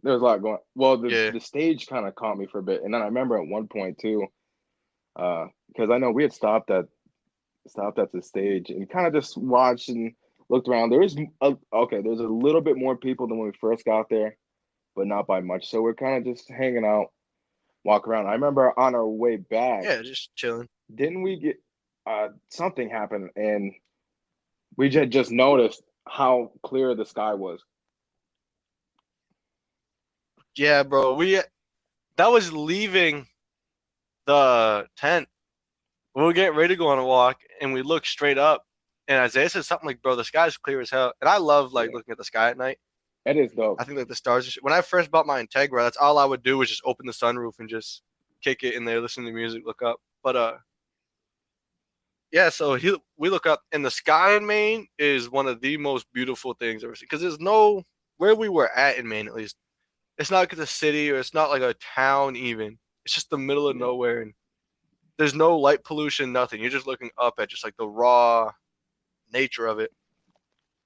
There was a lot going. Well, Yeah, the stage kind of caught me for a bit, and then I remember at one point too, because I know we had stopped at the stage and kind of just watched and looked around. There's a little bit more people than when we first got there, but not by much. So we're kind of just hanging out, walk around. I remember on our way back, yeah, just chilling. didn't we get something happened and we just noticed how clear the sky was. Yeah, bro. We that was leaving the tent. We were getting ready to go on a walk, and we looked straight up, and Isaiah said something like, "Bro, the sky's clear as hell." And I love like Yeah, looking at the sky at night. it is dope. I think like the stars. When I first bought my Integra, that's all I would do was just open the sunroof and just kick it in there, listen to music, look up. But yeah. So we look up, and the sky in Maine is one of the most beautiful things I've ever seen. Because there's no where we were at in Maine, at least. It's not like a city or it's not like a town even. It's just the middle of Yeah, nowhere, and there's no light pollution, nothing. You're just looking up at just like the raw nature of it.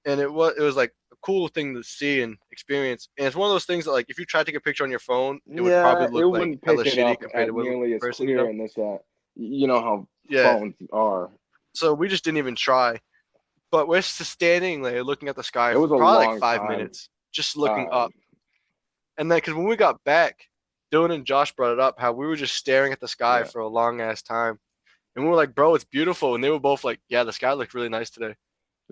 And it was like a cool thing to see and experience. And it's one of those things that like if you try to take a picture on your phone, it would yeah, probably it look like wouldn't hella pick it shitty up compared to at what it looks nearly in as person, you clear know? and this that. You know how Yeah. phones are. So we just didn't even try. But we're just standing there looking at the sky It for was a probably like long five time. minutes, just looking Uh, up. And then because when we got back, Dylan and Josh brought it up how we were just staring at the sky yeah, for a long ass time. And we were like, bro, it's beautiful. And they were both like, yeah, the sky looked really nice today.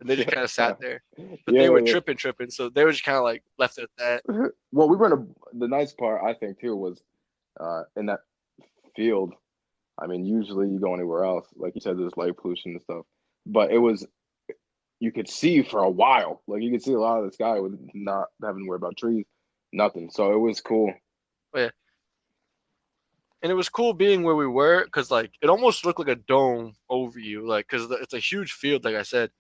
And they just kind of sat yeah, there. But they were yeah. tripping. So they were just kind of like left it at that. Well, we were in the nice part I think too was in that field. I mean, usually you go anywhere else, like you said, there's light pollution and stuff. But it was you could see for a while, like you could see a lot of the sky with not having to worry about trees, nothing. So it was cool. But yeah. And it was cool being where we were because like it almost looked like a dome over you, like because it's a huge field, like I said,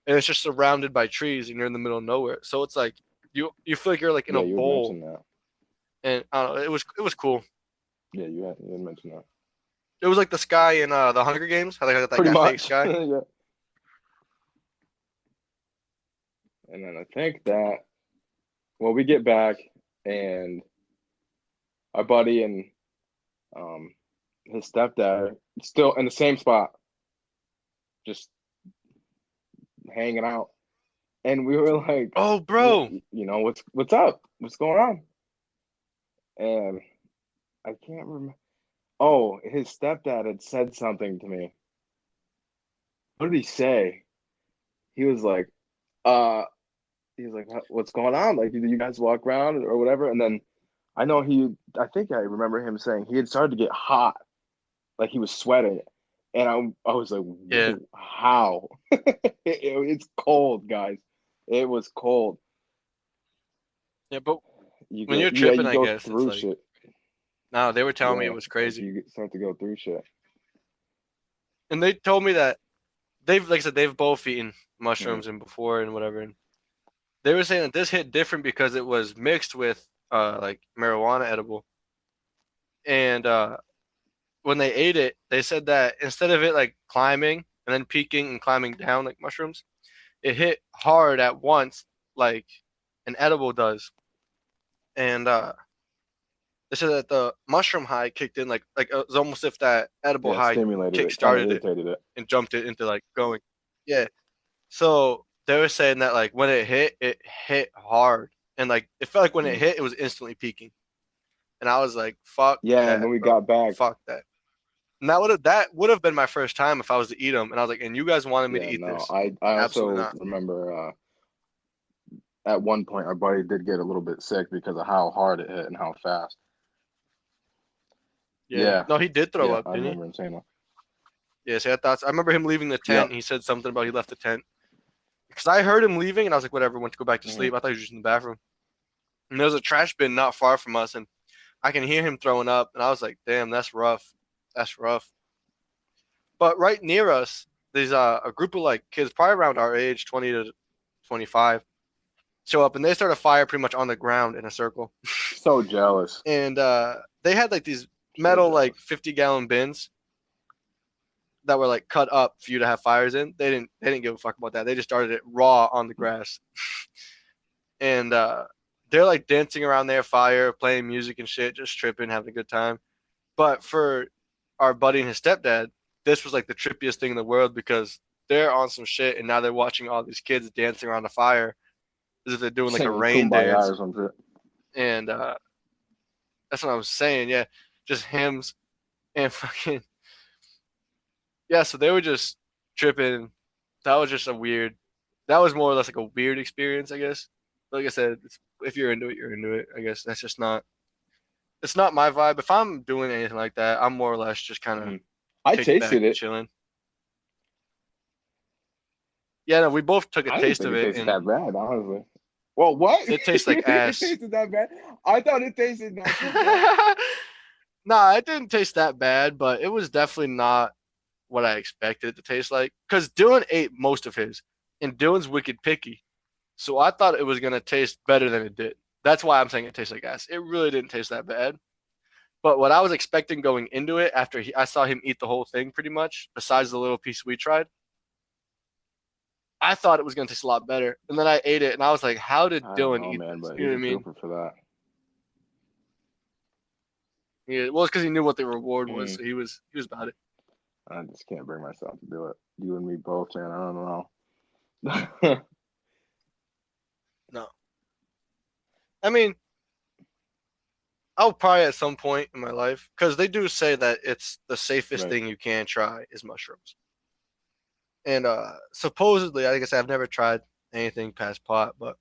and it's just surrounded by trees, and you're in the middle of nowhere. So it's like you feel like you're like in Yeah, a you had bowl, mentioned that. and I don't know, it was cool. Yeah, you had mentioned that. It was like the sky in the Hunger Games, how they got like Pretty that fake much. sky. Yeah. And then I think that we get back and our buddy and um his stepdad still in the same spot, just hanging out. And we were like, Oh, bro. what's up? What's going on? And I can't remember. Oh, his stepdad had said something to me. What did he say? He was like, uh, he was like, "What's going on? Like, do you guys walk around or whatever?" And then I think I remember him saying he had started to get hot, like he was sweating, and I was like, Yeah, "Whoa, how?" It's cold, guys. It was cold. yeah, but when you're tripping, You I go guess it's through like shit. no, they were telling me it Yeah, was like crazy, you start to go through shit. and they told me that they've like I said they've both eaten Mhm. mushrooms and before and whatever, and they were saying that this hit different because it was mixed with like marijuana edible. And when they ate it, they said that instead of it like climbing and then peaking and climbing down like mushrooms, it hit hard at once like an edible does. And they said that the mushroom high kicked in like it was almost if that edible Yeah, it high stimulated kick it, kind of started it irritated it. and jumped it into like going. Yeah. So they were saying that like when it hit hard. And like it felt like when it Mm. hit, it was instantly peaking. And I was like, fuck Yeah, and that, when we bro. got back, Fuck that. And that would have been my first time if I was to eat them. And I was like, and you guys wanted me to yeah, eat no, this? I Absolutely also not. remember at one point our buddy did get a little bit sick because of how hard it hit and how fast. Yeah. Yeah, No, he did throw yeah, up, I didn't he? remember him saying that. Yeah. So I remember him leaving the tent. Yep. And he said something about he left the tent because I heard him leaving, and I was like, whatever. Went to go back to Mhm. sleep. I thought he was just in the bathroom. And there was a trash bin not far from us, and I can hear him throwing up. And I was like, damn, that's rough. That's rough. But right near us, there's a group of like kids, probably around our age, 20 to 25, show up, and they start a fire pretty much on the ground in a circle. So jealous, And they had like these so metal like jealous. 50-gallon bins, that were like cut up for you to have fires in. They didn't give a fuck about that. They just started it raw on the grass. And they're like dancing around their fire, playing music and shit, just tripping, having a good time. But for our buddy and his stepdad, this was like the trippiest thing in the world because they're on some shit and now they're watching all these kids dancing around the fire as if they're doing like a Singing rain Kumbaya dance. or something. And that's what I was saying. Yeah, just hymns and fucking yeah. So they were just tripping. That was just a weird. That was more or less like a weird experience, I guess. Like I said, if you're into it, you're into it. I guess that's just not. It's not my vibe. If I'm doing anything like that, I'm more or less just kind of Mhm. I kicked tasted back, it. chilling. Yeah, no, we both took a I didn't taste think of it it, tasted and that bad, honestly. Well, what? it tastes You like think it ass. tasted that bad? I thought it tasted not too bad. Nah, it didn't taste that bad, but it was definitely not what I expected it to taste like. Because Dylan ate most of his, and Dylan's wicked picky. So I thought it was gonna taste better than it did. That's why I'm saying it tastes like ass. It really didn't taste that bad. But what I was expecting going into it, after I saw him eat the whole thing pretty much, besides the little piece we tried, I thought it was gonna taste a lot better. And then I ate it, and I was like, "How did I don't Dylan know, eat man, this?" but You know he's what a I mean? trooper for that. Yeah, well, it's because he knew what the reward was, Mm, so he was about it. I just can't bring myself to do it. You and me both, man. I don't know. No, I mean, I'll probably at some point in my life, because they do say that it's the safest Right. thing you can try is mushrooms. And supposedly, I guess I've never tried anything past pot, but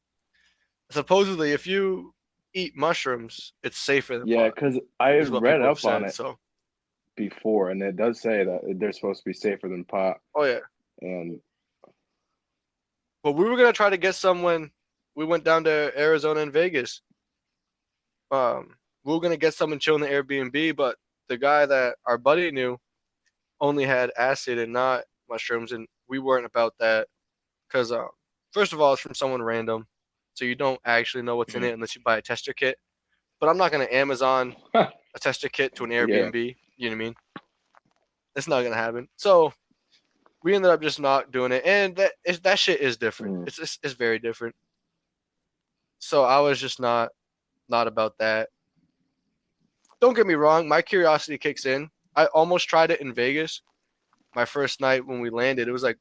supposedly, if you eat mushrooms, it's safer than Yeah, pot, because I is had what read people have up on said. it So, before, and it does say that they're supposed to be safer than pot. oh yeah. And But we were gonna try to get some when we went down to Arizona and Vegas. We were gonna get some and chill in the Airbnb, but the guy that our buddy knew only had acid and not mushrooms, and we weren't about that because first of all, it's from someone random, so you don't actually know what's in mhm. it unless you buy a tester kit. But I'm not gonna Amazon a tester kit to an Yeah. Airbnb. You know what I mean? It's not gonna happen. So we ended up just not doing it, and that shit is different. Mm. It's very different. So I was just not about that. Don't get me wrong, my curiosity kicks in. I almost tried it in Vegas. My first night when we landed, it was like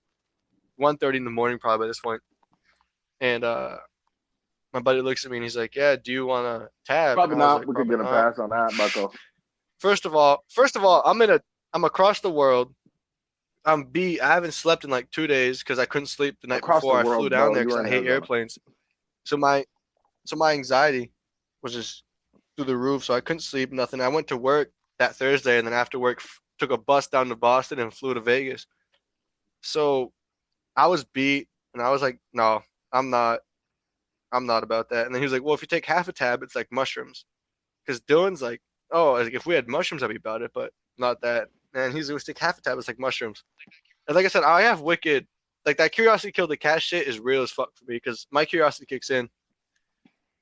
1:30 in the morning probably by this point. And my buddy looks at me and he's like, "Yeah, do you want a tab?" And Probably I was not. like, We could "Probably get a not." pass on that, Bucko. First of all, I'm across the world. I haven't slept in like 2 days because I couldn't sleep the night Across the before I flew world, down bro. there You because were I in hate Arizona. airplanes. So my anxiety was just through the roof. So I couldn't sleep, nothing. I went to work that Thursday, and then after work, took a bus down to Boston and flew to Vegas. So I was beat, and I was like, "No, I'm not. I'm not about that." And then he was like, "Well, if you take half a tab, it's like mushrooms." Because Dylan's like, "Oh, like if we had mushrooms, I'd be about it, but not that." And he's like, "Take half a tab, it's like mushrooms." And like I said, I have wicked, like that curiosity killed the cat shit is real as fuck for me because my curiosity kicks in.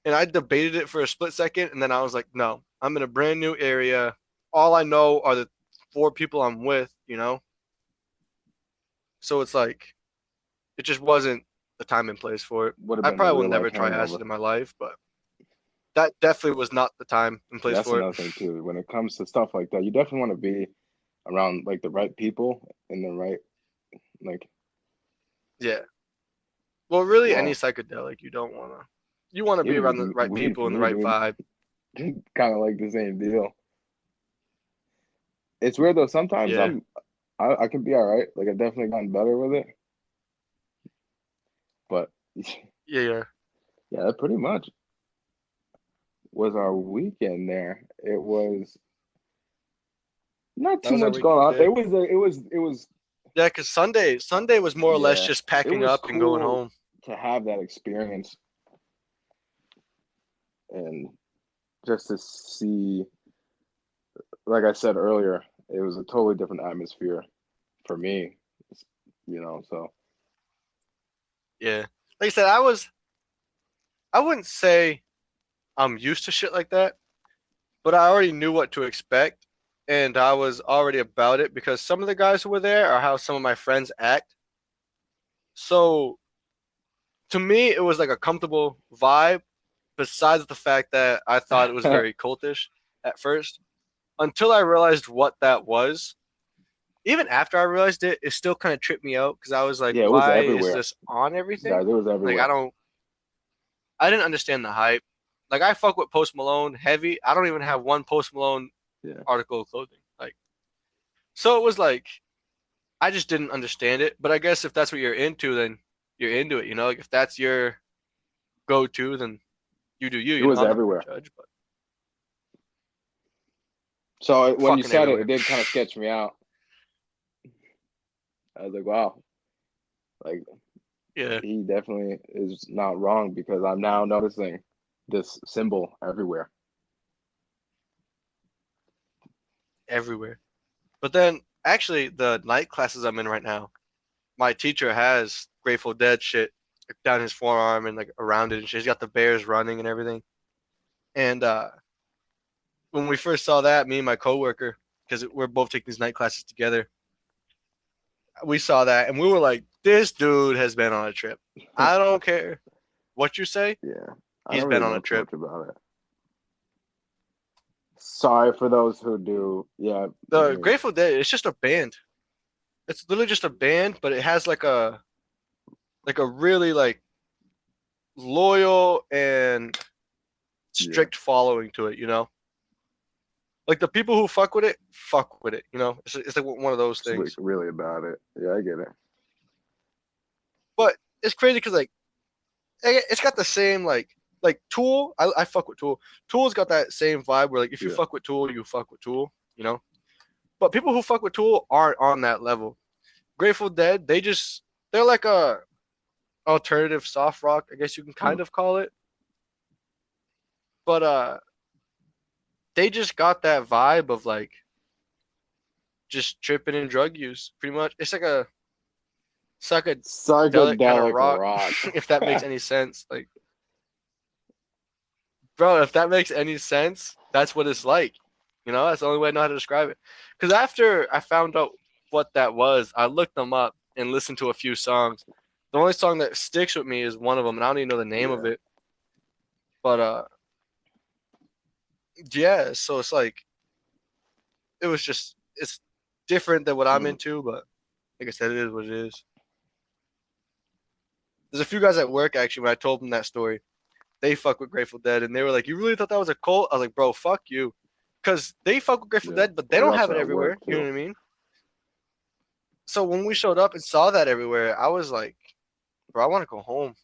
And I debated it for a split second, and then I was like, "No, I'm in a brand new area. All I know are the four people I'm with, you know." So it's like it just wasn't the time and place for it. Would have I been a probably will real life never try acid hangover. in my life, but that definitely was not the time and See, place that's for it. another thing too. When it comes to stuff like that, you definitely want to be around like the right people in the right like. Yeah. Well, really, any Well, psychedelic, you don't want to. You want to be even around with the right weed people for and the me, right dude, vibe. kind of like the same deal. It's weird though. Sometimes Yeah. I can be all right. Like I've definitely gotten better with it, but Yeah. Yeah. yeah, that pretty much was our weekend there. It was not That too was our much going weekend. on. Yeah. It was Yeah, because Sunday was more or less yeah, just it packing was up and going cool home. to have that experience and just to see, like I said earlier, it was a totally different atmosphere for me, you know. So Yeah. Like I said, I wouldn't say I'm used to shit like that, but I already knew what to expect. and I was already about it because some of the guys who were there are how some of my friends act. So to me, it was like a comfortable vibe. Besides the fact that I thought it was very cultish at first, until I realized what that was. Even after I realized it, it still kind of tripped me out because I was like, Yeah, it was why is everywhere, this on everything? guys. It was Like everywhere. I didn't understand the hype. Like I fuck with Post Malone heavy. I don't even have one Post Malone Yeah, article of clothing. Like so it was like I just didn't understand it. But I guess if that's what you're into, then you're into it. You know, like if that's your go-to, then you do you. it You know, was I'm not gonna everywhere. judge, but So when you fucking said it, it everywhere. did kind of sketch me out. I was like, wow, like Yeah, he definitely is not wrong because I'm now noticing this symbol everywhere. everywhere. But then actually, the night classes I'm in right now, my teacher has Grateful Dead shit like, down his forearm and like around it and shit. He's got the bears running and everything. And when we first saw that, me and my coworker, because we're both taking these night classes together, we saw that and we were like, "This dude has been on a trip. I don't care what you say. Yeah, I He's don't been really on know a too trip." much about it. Sorry for those who do. Yeah, I The mean, Grateful Dead, it's just a band. It's literally just a band, but it has like a really like loyal and yeah, strict following to it. You know, like the people who fuck with it. You know, it's like one of those it's like things. really about it. Yeah, I get it. But it's crazy because like it's got the same like Tool. I fuck with Tool. Tool's got that same vibe where like if you Yeah, fuck with Tool, you fuck with Tool. You know. But people who fuck with Tool aren't on that level. Grateful Dead, they're like a alternative soft rock, I guess you can hmm. kind of call it. But they just got that vibe of like just tripping and drug use, pretty much. It's like a psychedelic kind of Psychedelic rock, rock. if that makes any sense. Like, bro, if that makes any sense, that's what it's like. You know, that's the only way I know how to describe it. Because after I found out what that was, I looked them up and listened to a few songs. The only song that sticks with me is one of them, and I don't even know the name of Yeah. it. But yeah. So it's like it was just it's different than what I'm Hmm. into, but like I said, it is what it is. There's a few guys at work actually when I told them that story, they fuck with Grateful Dead, and they were like, "You really thought that was a cult?" I was like, "Bro, fuck you," because they fuck with Grateful Yeah. Dead, but they Well, you're don't have it also at work everywhere. You know too. what I mean? So when we showed up and saw that everywhere, I was like, "Bro, I want to go home.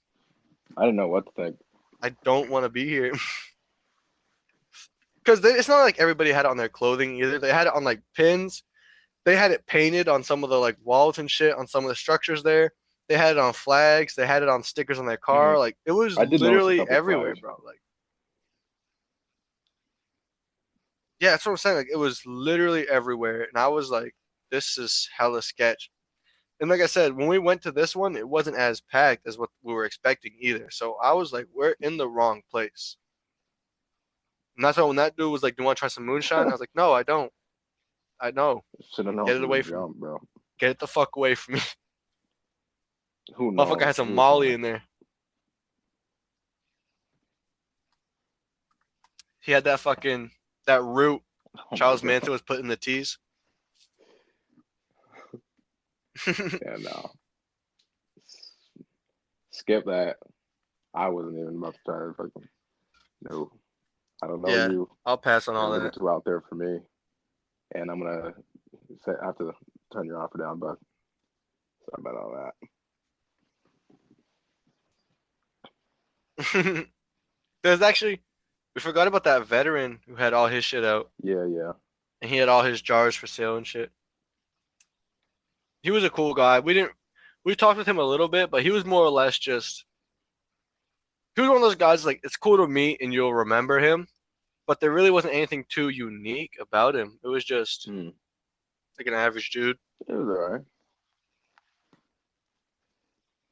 I didn't know what to think. I don't want to be here." Because it's not like everybody had it on their clothing either. They had it on like pins. They had it painted on some of the like walls and shit on some of the structures there. They had it on flags. They had it on stickers on their Hmm. car. Like it was I did notice a literally couple everywhere, flags. bro. Like yeah, that's what I'm saying. Like it was literally everywhere, and I was like, this is hella sketch. And like I said, when we went to this one, it wasn't as packed as what we were expecting either. So I was like, we're in the wrong place. And that's why when that dude was like, "Do you want to try some moonshine?" I was like, "No, I don't. I know. Should have known Get it from away the from me. jump, bro. Get it the fuck away from me." Who Motherfucker knows? had some Who's Molly gonna? in there. He had that root Oh my Charles god. Manson was putting the teas. Yeah, no. Skip that. I wasn't even about to try to fucking. No, I don't know Yeah, you. I'll pass on You're all a little that. too out there for me, and I'm gonna say I have to turn your offer down, but sorry about all that. There's actually we forgot about that veteran who had all his shit out Yeah, yeah. and he had all his jars for sale and shit. He was a cool guy. We talked with him a little bit, but he was more or less just he was one of those guys like it's cool to meet and you'll remember him, but there really wasn't anything too unique about him. It was just Hmm. like an average dude. It was all right.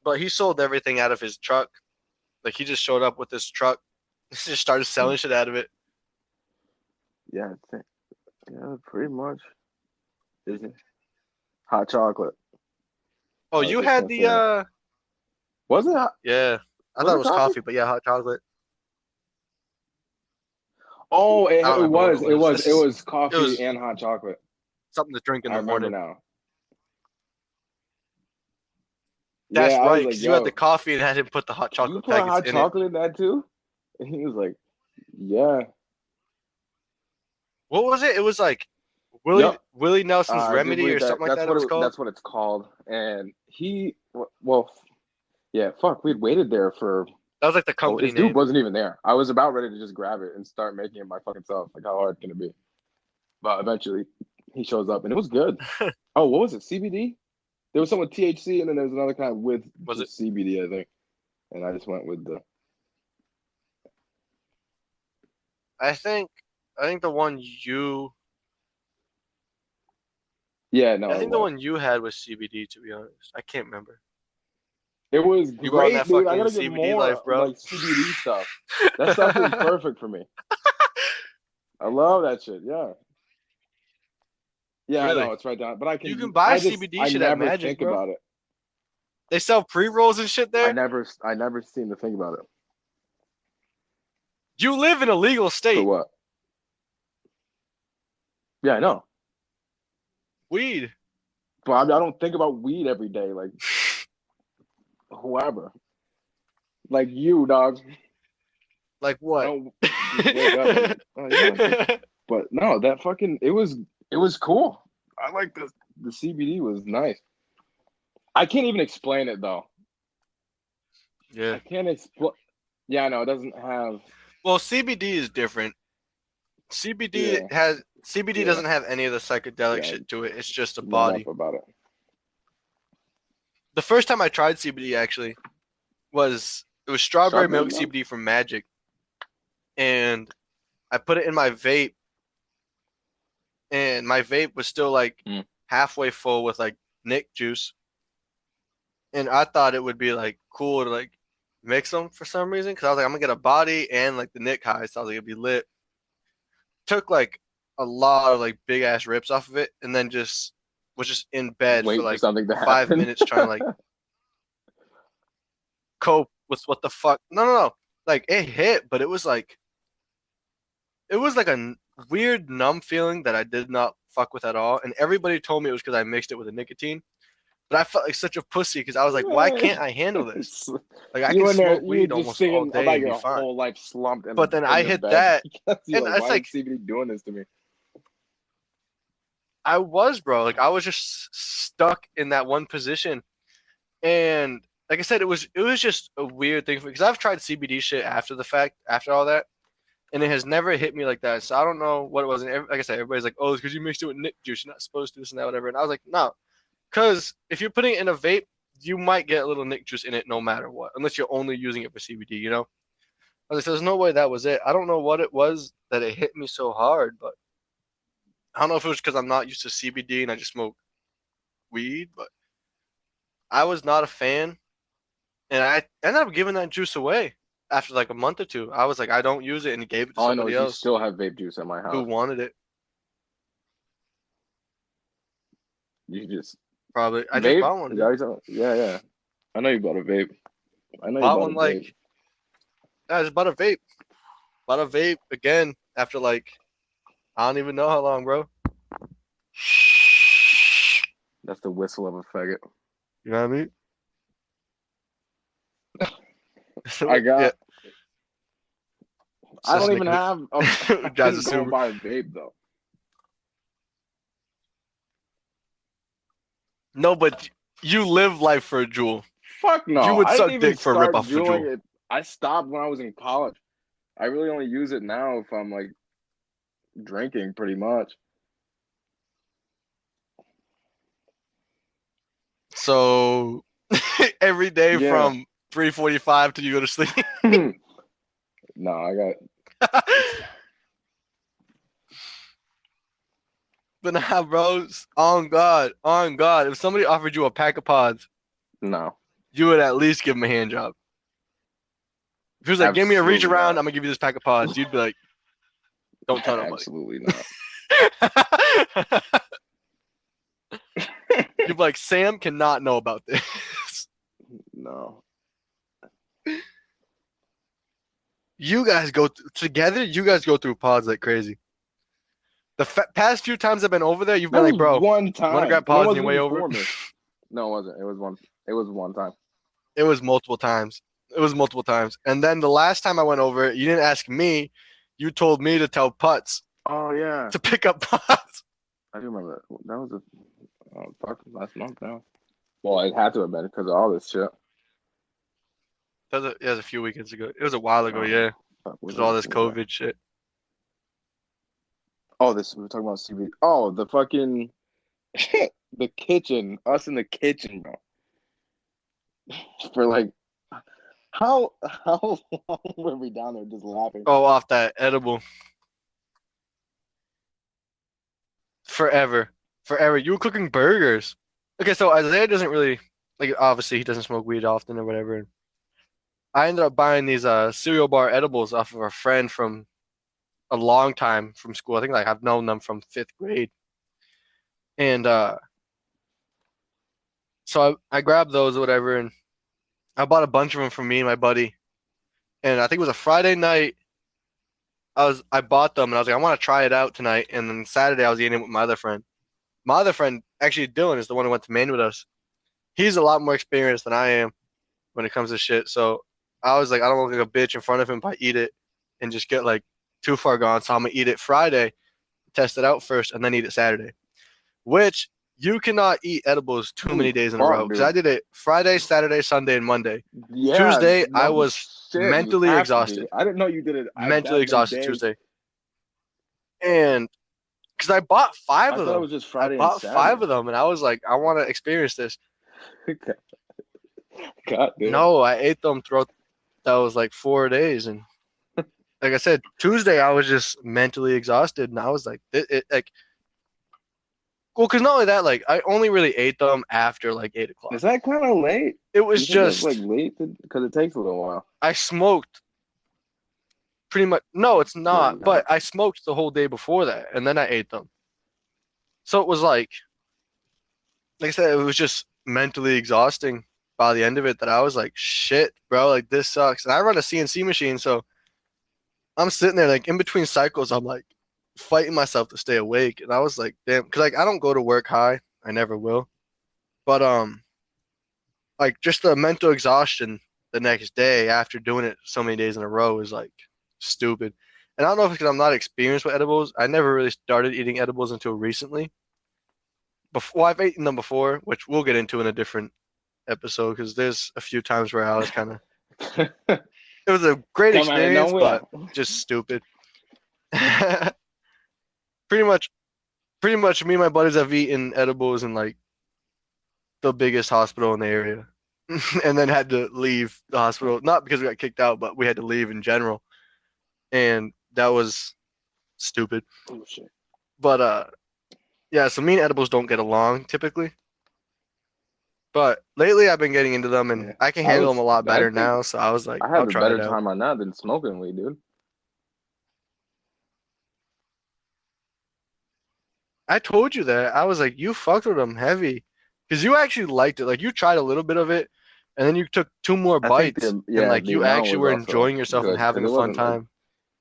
But he sold everything out of his truck. Like he just showed up with his truck. He just started Hmm. selling shit out of it. Yeah, I think, yeah, pretty much. Is it? Hot chocolate. Oh, I was you just had gonna say that. the Was it hot? yeah. I Was thought it it was coffee? coffee, but yeah, hot chocolate. Oh, I don't it remember what it was. It was. was. This It is was it coffee was and hot chocolate. something to drink in I the remember morning. now. Yeah, That's I was right, like, because you had the yo, coffee and had him put the hot you chocolate put packets hot in it. chocolate in that too? And he was like, yeah. What was it? It was like Yep. Willie Nelson's I do Remedy believe or that something like that. It was called. that's what it's called. And well, yeah, fuck, we'd waited there for That was like the oh, company this dude name. wasn't even there. I was about ready to just grab it and start making it my fucking self. Like how hard can it be? But eventually he shows up and it was good. Oh, what was it? CBD? There was some with THC and then there was another kind with Was it? just CBD, I think. And I just went with the I think. I think the one you. yeah, no, I it think the was. one you had was CBD. To be honest, I can't remember. It was You were on that great, dude. I fucking gotta get CBD more life, bro. like CBD stuff. That stuff is perfect for me. I love that shit. Yeah. Yeah, I know Really? it's right down, but I You can can. buy CBD I shit at never Magic, think bro. about it. They sell pre-rolls and shit there. I never seem to think about it. You live in a legal For state. what? Yeah, I know, Weed. but I don't think about weed every day. Like whoever, like you, dog. Like I what? don't just wake up and oh yeah. But no, that fucking it was cool. I like the CBD was nice. I can't even explain it though. Yeah. I can't explain. Yeah, I know it doesn't have. Well, CBD is different. CBD Yeah, has CBD yeah, doesn't have any of the psychedelic yeah. shit to it. It's just a Read up body. about it. The first time I tried CBD actually was strawberry Strawberry milk milk. CBD from Magic, and I put it in my vape, and my vape was still like Mm. halfway full with like Nick juice, and I thought it would be like cool to like mix them for some reason because I was like I'm gonna get a body and like the Nick high, so I was like it'd be lit. Took like a lot of like big ass rips off of it, and then just was just in bed for Wait for like something to 5 minutes happen. trying to like cope with what the fuck. No. Like it hit, but it was like a weird numb feeling that I did not fuck with at all. And everybody told me it was because I mixed it with a nicotine. But I felt like such a pussy because I was like, why can't I handle this? Like I can You in there, smoke you were weed just almost all thinking day about and be your fine. whole life slumped But then in I the hit bed that, because you're and like, that's why is like CBD doing this to me? I was, bro. Like I was just stuck in that one position. And like I said, it was just a weird thing because I've tried CBD shit after the fact, after all that, and it has never hit me like that. So I don't know what it was. And like I said, everybody's like, "Oh, it's because you mixed it with Nick juice. You're not supposed to this and that, whatever." And I was like, "No, because if you're putting it in a vape, you might get a little Nick juice in it no matter what, unless you're only using it for CBD. You know?" I was like, "There's no way that was it. I don't know what it was that it hit me so hard, but I don't know if it was because I'm not used to CBD and I just smoke weed, but I was not a fan, and I ended up giving that juice away after like a month or two. I was like, I don't use it, and gave it to All I know somebody is you else still have vape juice at my who house. wanted it. You just Probably, I just vape? bought one, Is that dude. what you're talking- Yeah, yeah. I know you bought a vape. I know you Bought bought a one vape. like I just bought a vape. Bought a vape again after like I don't even know how long, bro. That's the whistle of a faggot. You know what I mean? I Yeah, got. I don't Cessna even have. I drives a didn't go and Subaru. buy a vape though. No, but you live life for a jewel. Fuck You no. would I didn't suck even dick for a rip start off of a doing jewel. it. I stopped when I was in college. I really only use it now if I'm like drinking, pretty much. So every day Yeah. from 3:45 till you go to sleep. No, I got. But nah, bros. On God. If somebody offered you a pack of pods, No, you would at least give them a hand job. If he was like, give me a reach absolutely around, not. I'm gonna give you this pack of pods, you'd be like, don't tell nobody. Absolutely not. You're like, Sam cannot know about this. No. You guys together. You guys go through pods like crazy. The past few times I've been over there, you've been That like, was bro, one you want to time, grab and it pods on your wasn't way even over? for me. No, it wasn't. It was one. It was one time. It was multiple times. It was multiple times. And then the last time I went over, you didn't ask me. You told me to tell Putz Oh yeah, to pick up pods. I do remember that. That was a fuck last month now. Well, it had to have been because of all this shit. It was a few weekends ago. It was a while ago, yeah. Fuck, Because of all this was that? COVID shit. Oh, this we're talking about CB. Oh, the fucking the kitchen. Us in the kitchen, bro. For like how long were we down there just laughing? Oh, off that edible. Forever. Forever. You were cooking burgers. Okay, so Isaiah doesn't really like obviously he doesn't smoke weed often or whatever. I ended up buying these cereal bar edibles off of a friend from a long time from school. I think like I've known them from fifth grade. And so I grabbed those or whatever and I bought a bunch of them for me and my buddy. And I think it was a Friday night. I bought them and I was like, I want to try it out tonight. And then Saturday I was eating it with my other friend. My other friend, actually Dylan, is the one who went to Maine with us. He's a lot more experienced than I am when it comes to shit. So I was like, I don't look like a bitch in front of him if I eat it and just get like too far gone. So I'm gonna eat it Friday, test it out first, and then eat it Saturday. Which you cannot eat edibles too Holy many days in a fuck, row. Because I dude. did it Friday, Saturday, Sunday, and Monday. Yeah, Tuesday, I no was shit. You mentally have to be. exhausted. I didn't know you did it Mentally that many exhausted days. Tuesday. And because I bought five I of thought it them. was just I Friday and bought five Saturday. of them and I was like, I want to experience this. God damn. No, I ate them throughout that was like 4 days. And like I said, Tuesday I was just mentally exhausted and I was like, like, well, because not only that, like I only really ate them after like 8 o'clock. Is that kind of late? It You was think that's like just, late? Because it takes a little while. I smoked pretty much. No, it's No, not. no. But I smoked the whole day before that, and then I ate them. So it was like I said, it was just mentally exhausting by the end of it that I was like, shit, bro, like this sucks. And I run a CNC machine, so I'm sitting there like in between cycles, I'm like fighting myself to stay awake. And I was like, damn, because like I don't go to work high, I never will. But like just the mental exhaustion the next day after doing it so many days in a row is like stupid. And I don't know if it's because I'm not experienced with edibles. I never really started eating edibles until recently. Before I've eaten them before, which we'll get into in a different episode because there's a few times where I was kind of it was a great Come on, experience, no, but yeah. just stupid. pretty much pretty much me and my buddies have eaten edibles in like the biggest hospital in the area. And then had to leave the hospital, not because we got kicked out, but we had to leave in general. And that was stupid. Oh shit. But yeah, so me and edibles don't get along typically. But lately I've been getting into them and Yeah. I can handle them a lot I better think now, so I was like, I I'll have a try better it out. time on that than smoking weed, dude. I told you that. I was like, you fucked with them heavy. Because you actually liked it. Like you tried a little bit of it and then you took two more I think bites and like the you amount actually was were also enjoying yourself and good because having a it fun wasn't like time.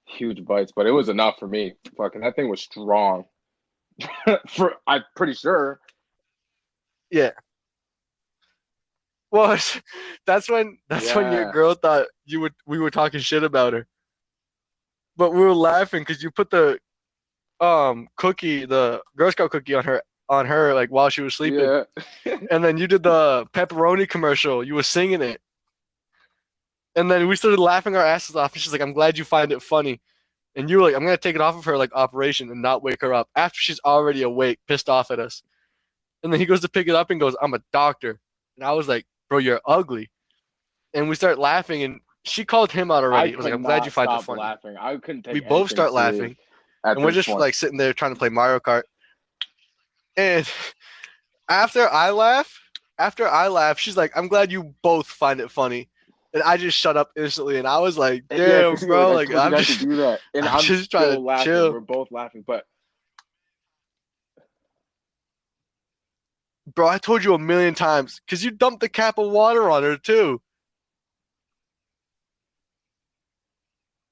huge bites, but it was enough for me. Fucking that thing was strong. For I'm pretty sure. Yeah. Well, that's when your Yeah. girl thought we were talking shit about her. But we were laughing because you put the cookie, the Girl Scout cookie on her like while she was sleeping. Yeah. And then you did the pepperoni commercial. You were singing it. And then we started laughing our asses off. And she's like, I'm glad you find it funny. And you were like, I'm gonna take it off of her like operation and not wake her up after she's already awake, pissed off at us. And then he goes to pick it up and goes, I'm a doctor. And I was like, bro, you're ugly. And we start laughing and she called him out I already. It was like, could I'm glad you not find it stop funny. laughing. I couldn't We take both anything start serious laughing at and we're this just point. like sitting there trying to play Mario Kart. And after I laugh, she's like, I'm glad you both find it funny. And I just shut up instantly. And I was like, Yeah, damn, because you're like, bro, I like told you not to do that. And I'm I'm just trying to still laughing. chill. We're both laughing. But Bro, I told you a million times because you dumped the cap of water on her too.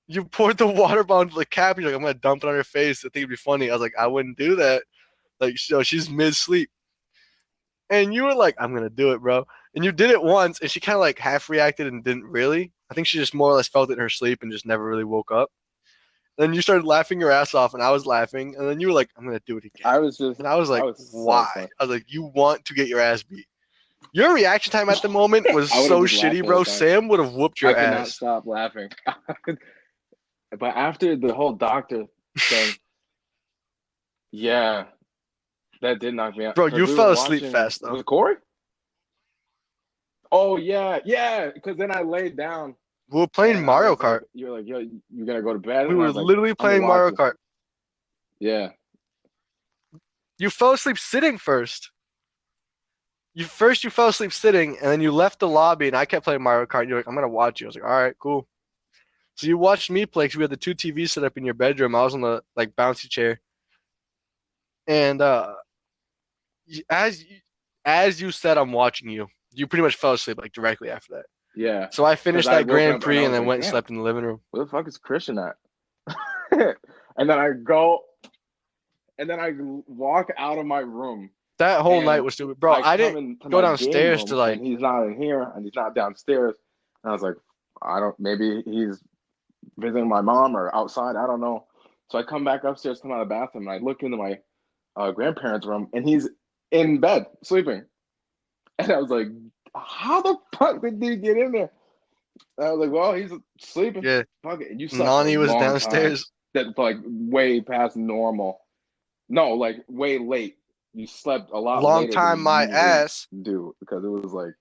You poured the water bottle into the cap. You're like, I'm gonna dump it on her face. I think it'd be funny. I was like, I wouldn't do that. Like, she's mid sleep, and you were like, I'm gonna do it, bro. And you did it once, and she kind of like half reacted and didn't really. I think she just more or less felt it in her sleep and just never really woke up. Then you started laughing your ass off, and I was laughing, and then you were like, I'm gonna do it again. And I was I like, was so why? funny. I was like, you want to get your ass beat. Your reaction time at the moment was I would have so just laughed shitty, the whole bro. time. Sam would have whooped I your could not ass. stop laughing. But after the whole doctor thing, yeah, that did knock me out. Bro, Because you we were fell asleep watching, fast though. was it Corey? Oh yeah, yeah. Because then I laid down We were playing and I Mario was like, Kart. "You're like, yo, you're gonna go to bed?" We And I were was like, literally "I'm gonna playing watch Mario it." Kart. Yeah, You fell asleep sitting first. You fell asleep sitting, and then you left the lobby, and I kept playing Mario Kart. And you're like, I'm gonna watch you. I was like, all right, cool. So you watched me play because we had the two TVs set up in your bedroom. I was on the like bouncy chair, and as you said, I'm watching you. You pretty much fell asleep like directly after that. yeah. So I Because finished I that woke Grand up and I Prix and was then like, went and "Damn, slept in the living room. where the fuck is Christian at?" And then I walk out of my room That whole night and was stupid, bro. I I come didn't into go my game downstairs to room like, and he's not in here and he's not downstairs. And I was like, I don't, maybe he's visiting my mom or outside. I don't know. So I come back upstairs, come out of the bathroom, and I look into my grandparents' room and he's in bed sleeping. And I was like, how the fuck did he get in there? And I was like, well, he's sleeping. yeah, Fuck it. And you slept for a Nani was long time. downstairs. That like way past normal. No, like way late. You slept a lot Long later than time you my usually ass. do because it was like,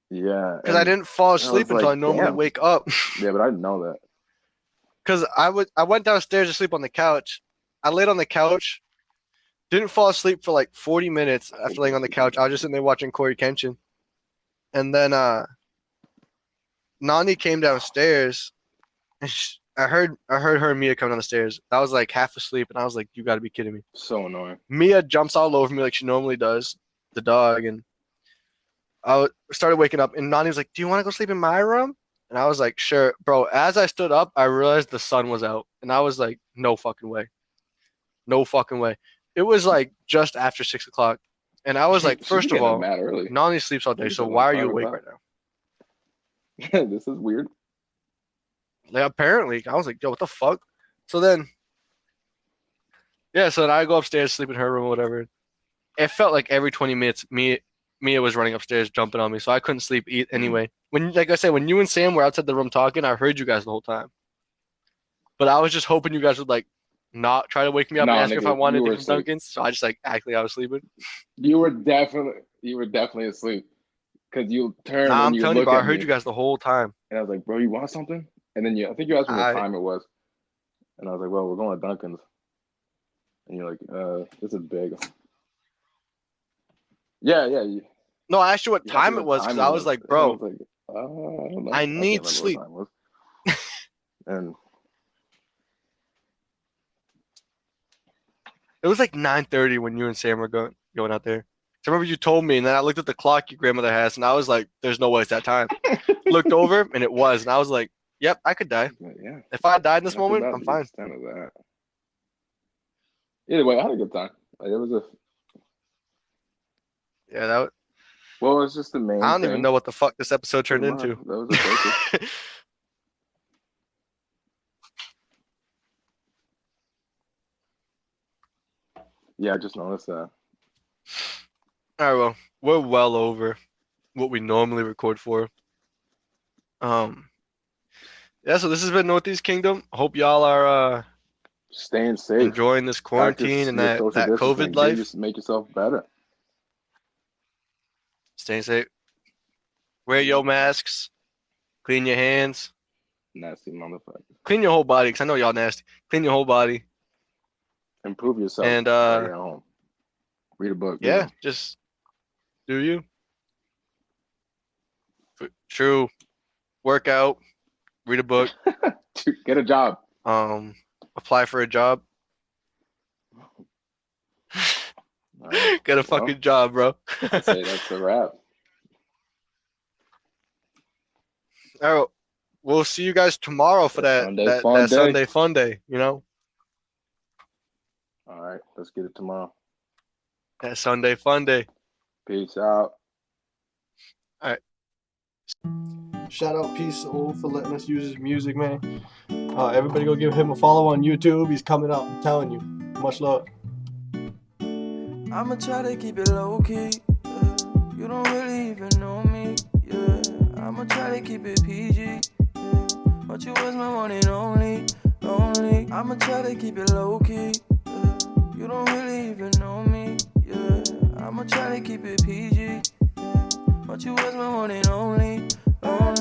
yeah, Because I and didn't fall I was asleep until like, I normally damn. wake up. Yeah, but I didn't know that. Because I went downstairs to sleep on the couch. I laid on the couch, didn't fall asleep for like 40 minutes I after think laying that's on the what you couch. I was just sitting there watching Corey Kenshin. And then Nani came downstairs. And I heard her and Mia come down the stairs. I was like half asleep, and I was like, "You got to be kidding me!" so annoying. Mia jumps all over me like she normally does, the dog, and started waking up. And Nani was like, "Do you want to go sleep in my room?" And I was like, "Sure, bro." As I stood up, I realized the sun was out, and I was like, "No fucking way, no fucking way." It was like just after 6 o'clock, and I was like, She's first of getting up all, mad early. Nani sleeps all I think day, it's so like why almost are you five awake o'clock. right now? This is weird. Like apparently, I was like, "Yo, what the fuck?" So then, yeah, so then I go upstairs, sleep in her room or whatever. It felt like every 20 minutes, Mia was running upstairs, jumping on me, so I couldn't sleep anyway. When, like I said, when you and Sam were outside the room talking, I heard you guys the whole time. But I was just hoping you guys would like not try to wake me up and Nah, ask me if I nigga, wanted you were anything from asleep. Dunkin's. So I just like act like I was sleeping. You were definitely asleep because you turned Nah, and I'm you telling you, look bro. I at heard you me guys the whole time. and I was like, bro, you want something? And then I think you asked me what I time it was, and I was like, well, we're going to Dunkin's, and you're like, this is big. Yeah, yeah. no, I asked you what You asked me time it what was because time it I was was, like, and I was bro, like, I don't I know. I can't need remember what sleep. time it was. And It was like 9:30 when you and Sam were going out there. So I remember you told me, and then I looked at the clock your grandmother has, and I was like, "There's no way it's that time." Looked over, and it was, and I was like, "Yep, I could die. yeah, If I died in this not too moment, bad I'm to the fine." extent of that. Either way, I had a good time. Like, it was a Yeah, that. well, it's just the I main don't even thing. know what the fuck this episode Doesn't turned matter. into. That was a focus. Yeah, I just noticed that. All right, well, we're well over what we normally record for. Um, yeah, so this has been Northeast Kingdom. Hope y'all are Staying safe, enjoying this quarantine practice and your that social that COVID distancing. life. Make yourself better. Stay safe. Wear your masks. Clean your hands. Nasty motherfucker. Clean your whole body, because I know y'all nasty. Clean your whole body. Improve yourself And while you're at home. Read a book. yeah, just do you. True. Work out. Read a book. Get a job. Um, apply for a job. All right. Get a Well, fucking job, bro. I'd say that's a wrap. All right, we'll see you guys tomorrow for That that Sunday that fun that day. Sunday fun day. You know, All right. Let's get it tomorrow. that Sunday fun day. Peace out. All right. Shout out Peace Soul for letting us use his music, man. Everybody go give him a follow on YouTube. He's coming up. I'm telling you. Much love. I'ma try to keep it low key. Yeah. You don't really even know me. Yeah. I'ma try to keep it PG. Yeah. But you was my one and only. I'ma try to keep it low key. Yeah. You don't really even know me. Yeah. I'ma try to keep it PG. Yeah. But you was my one and only.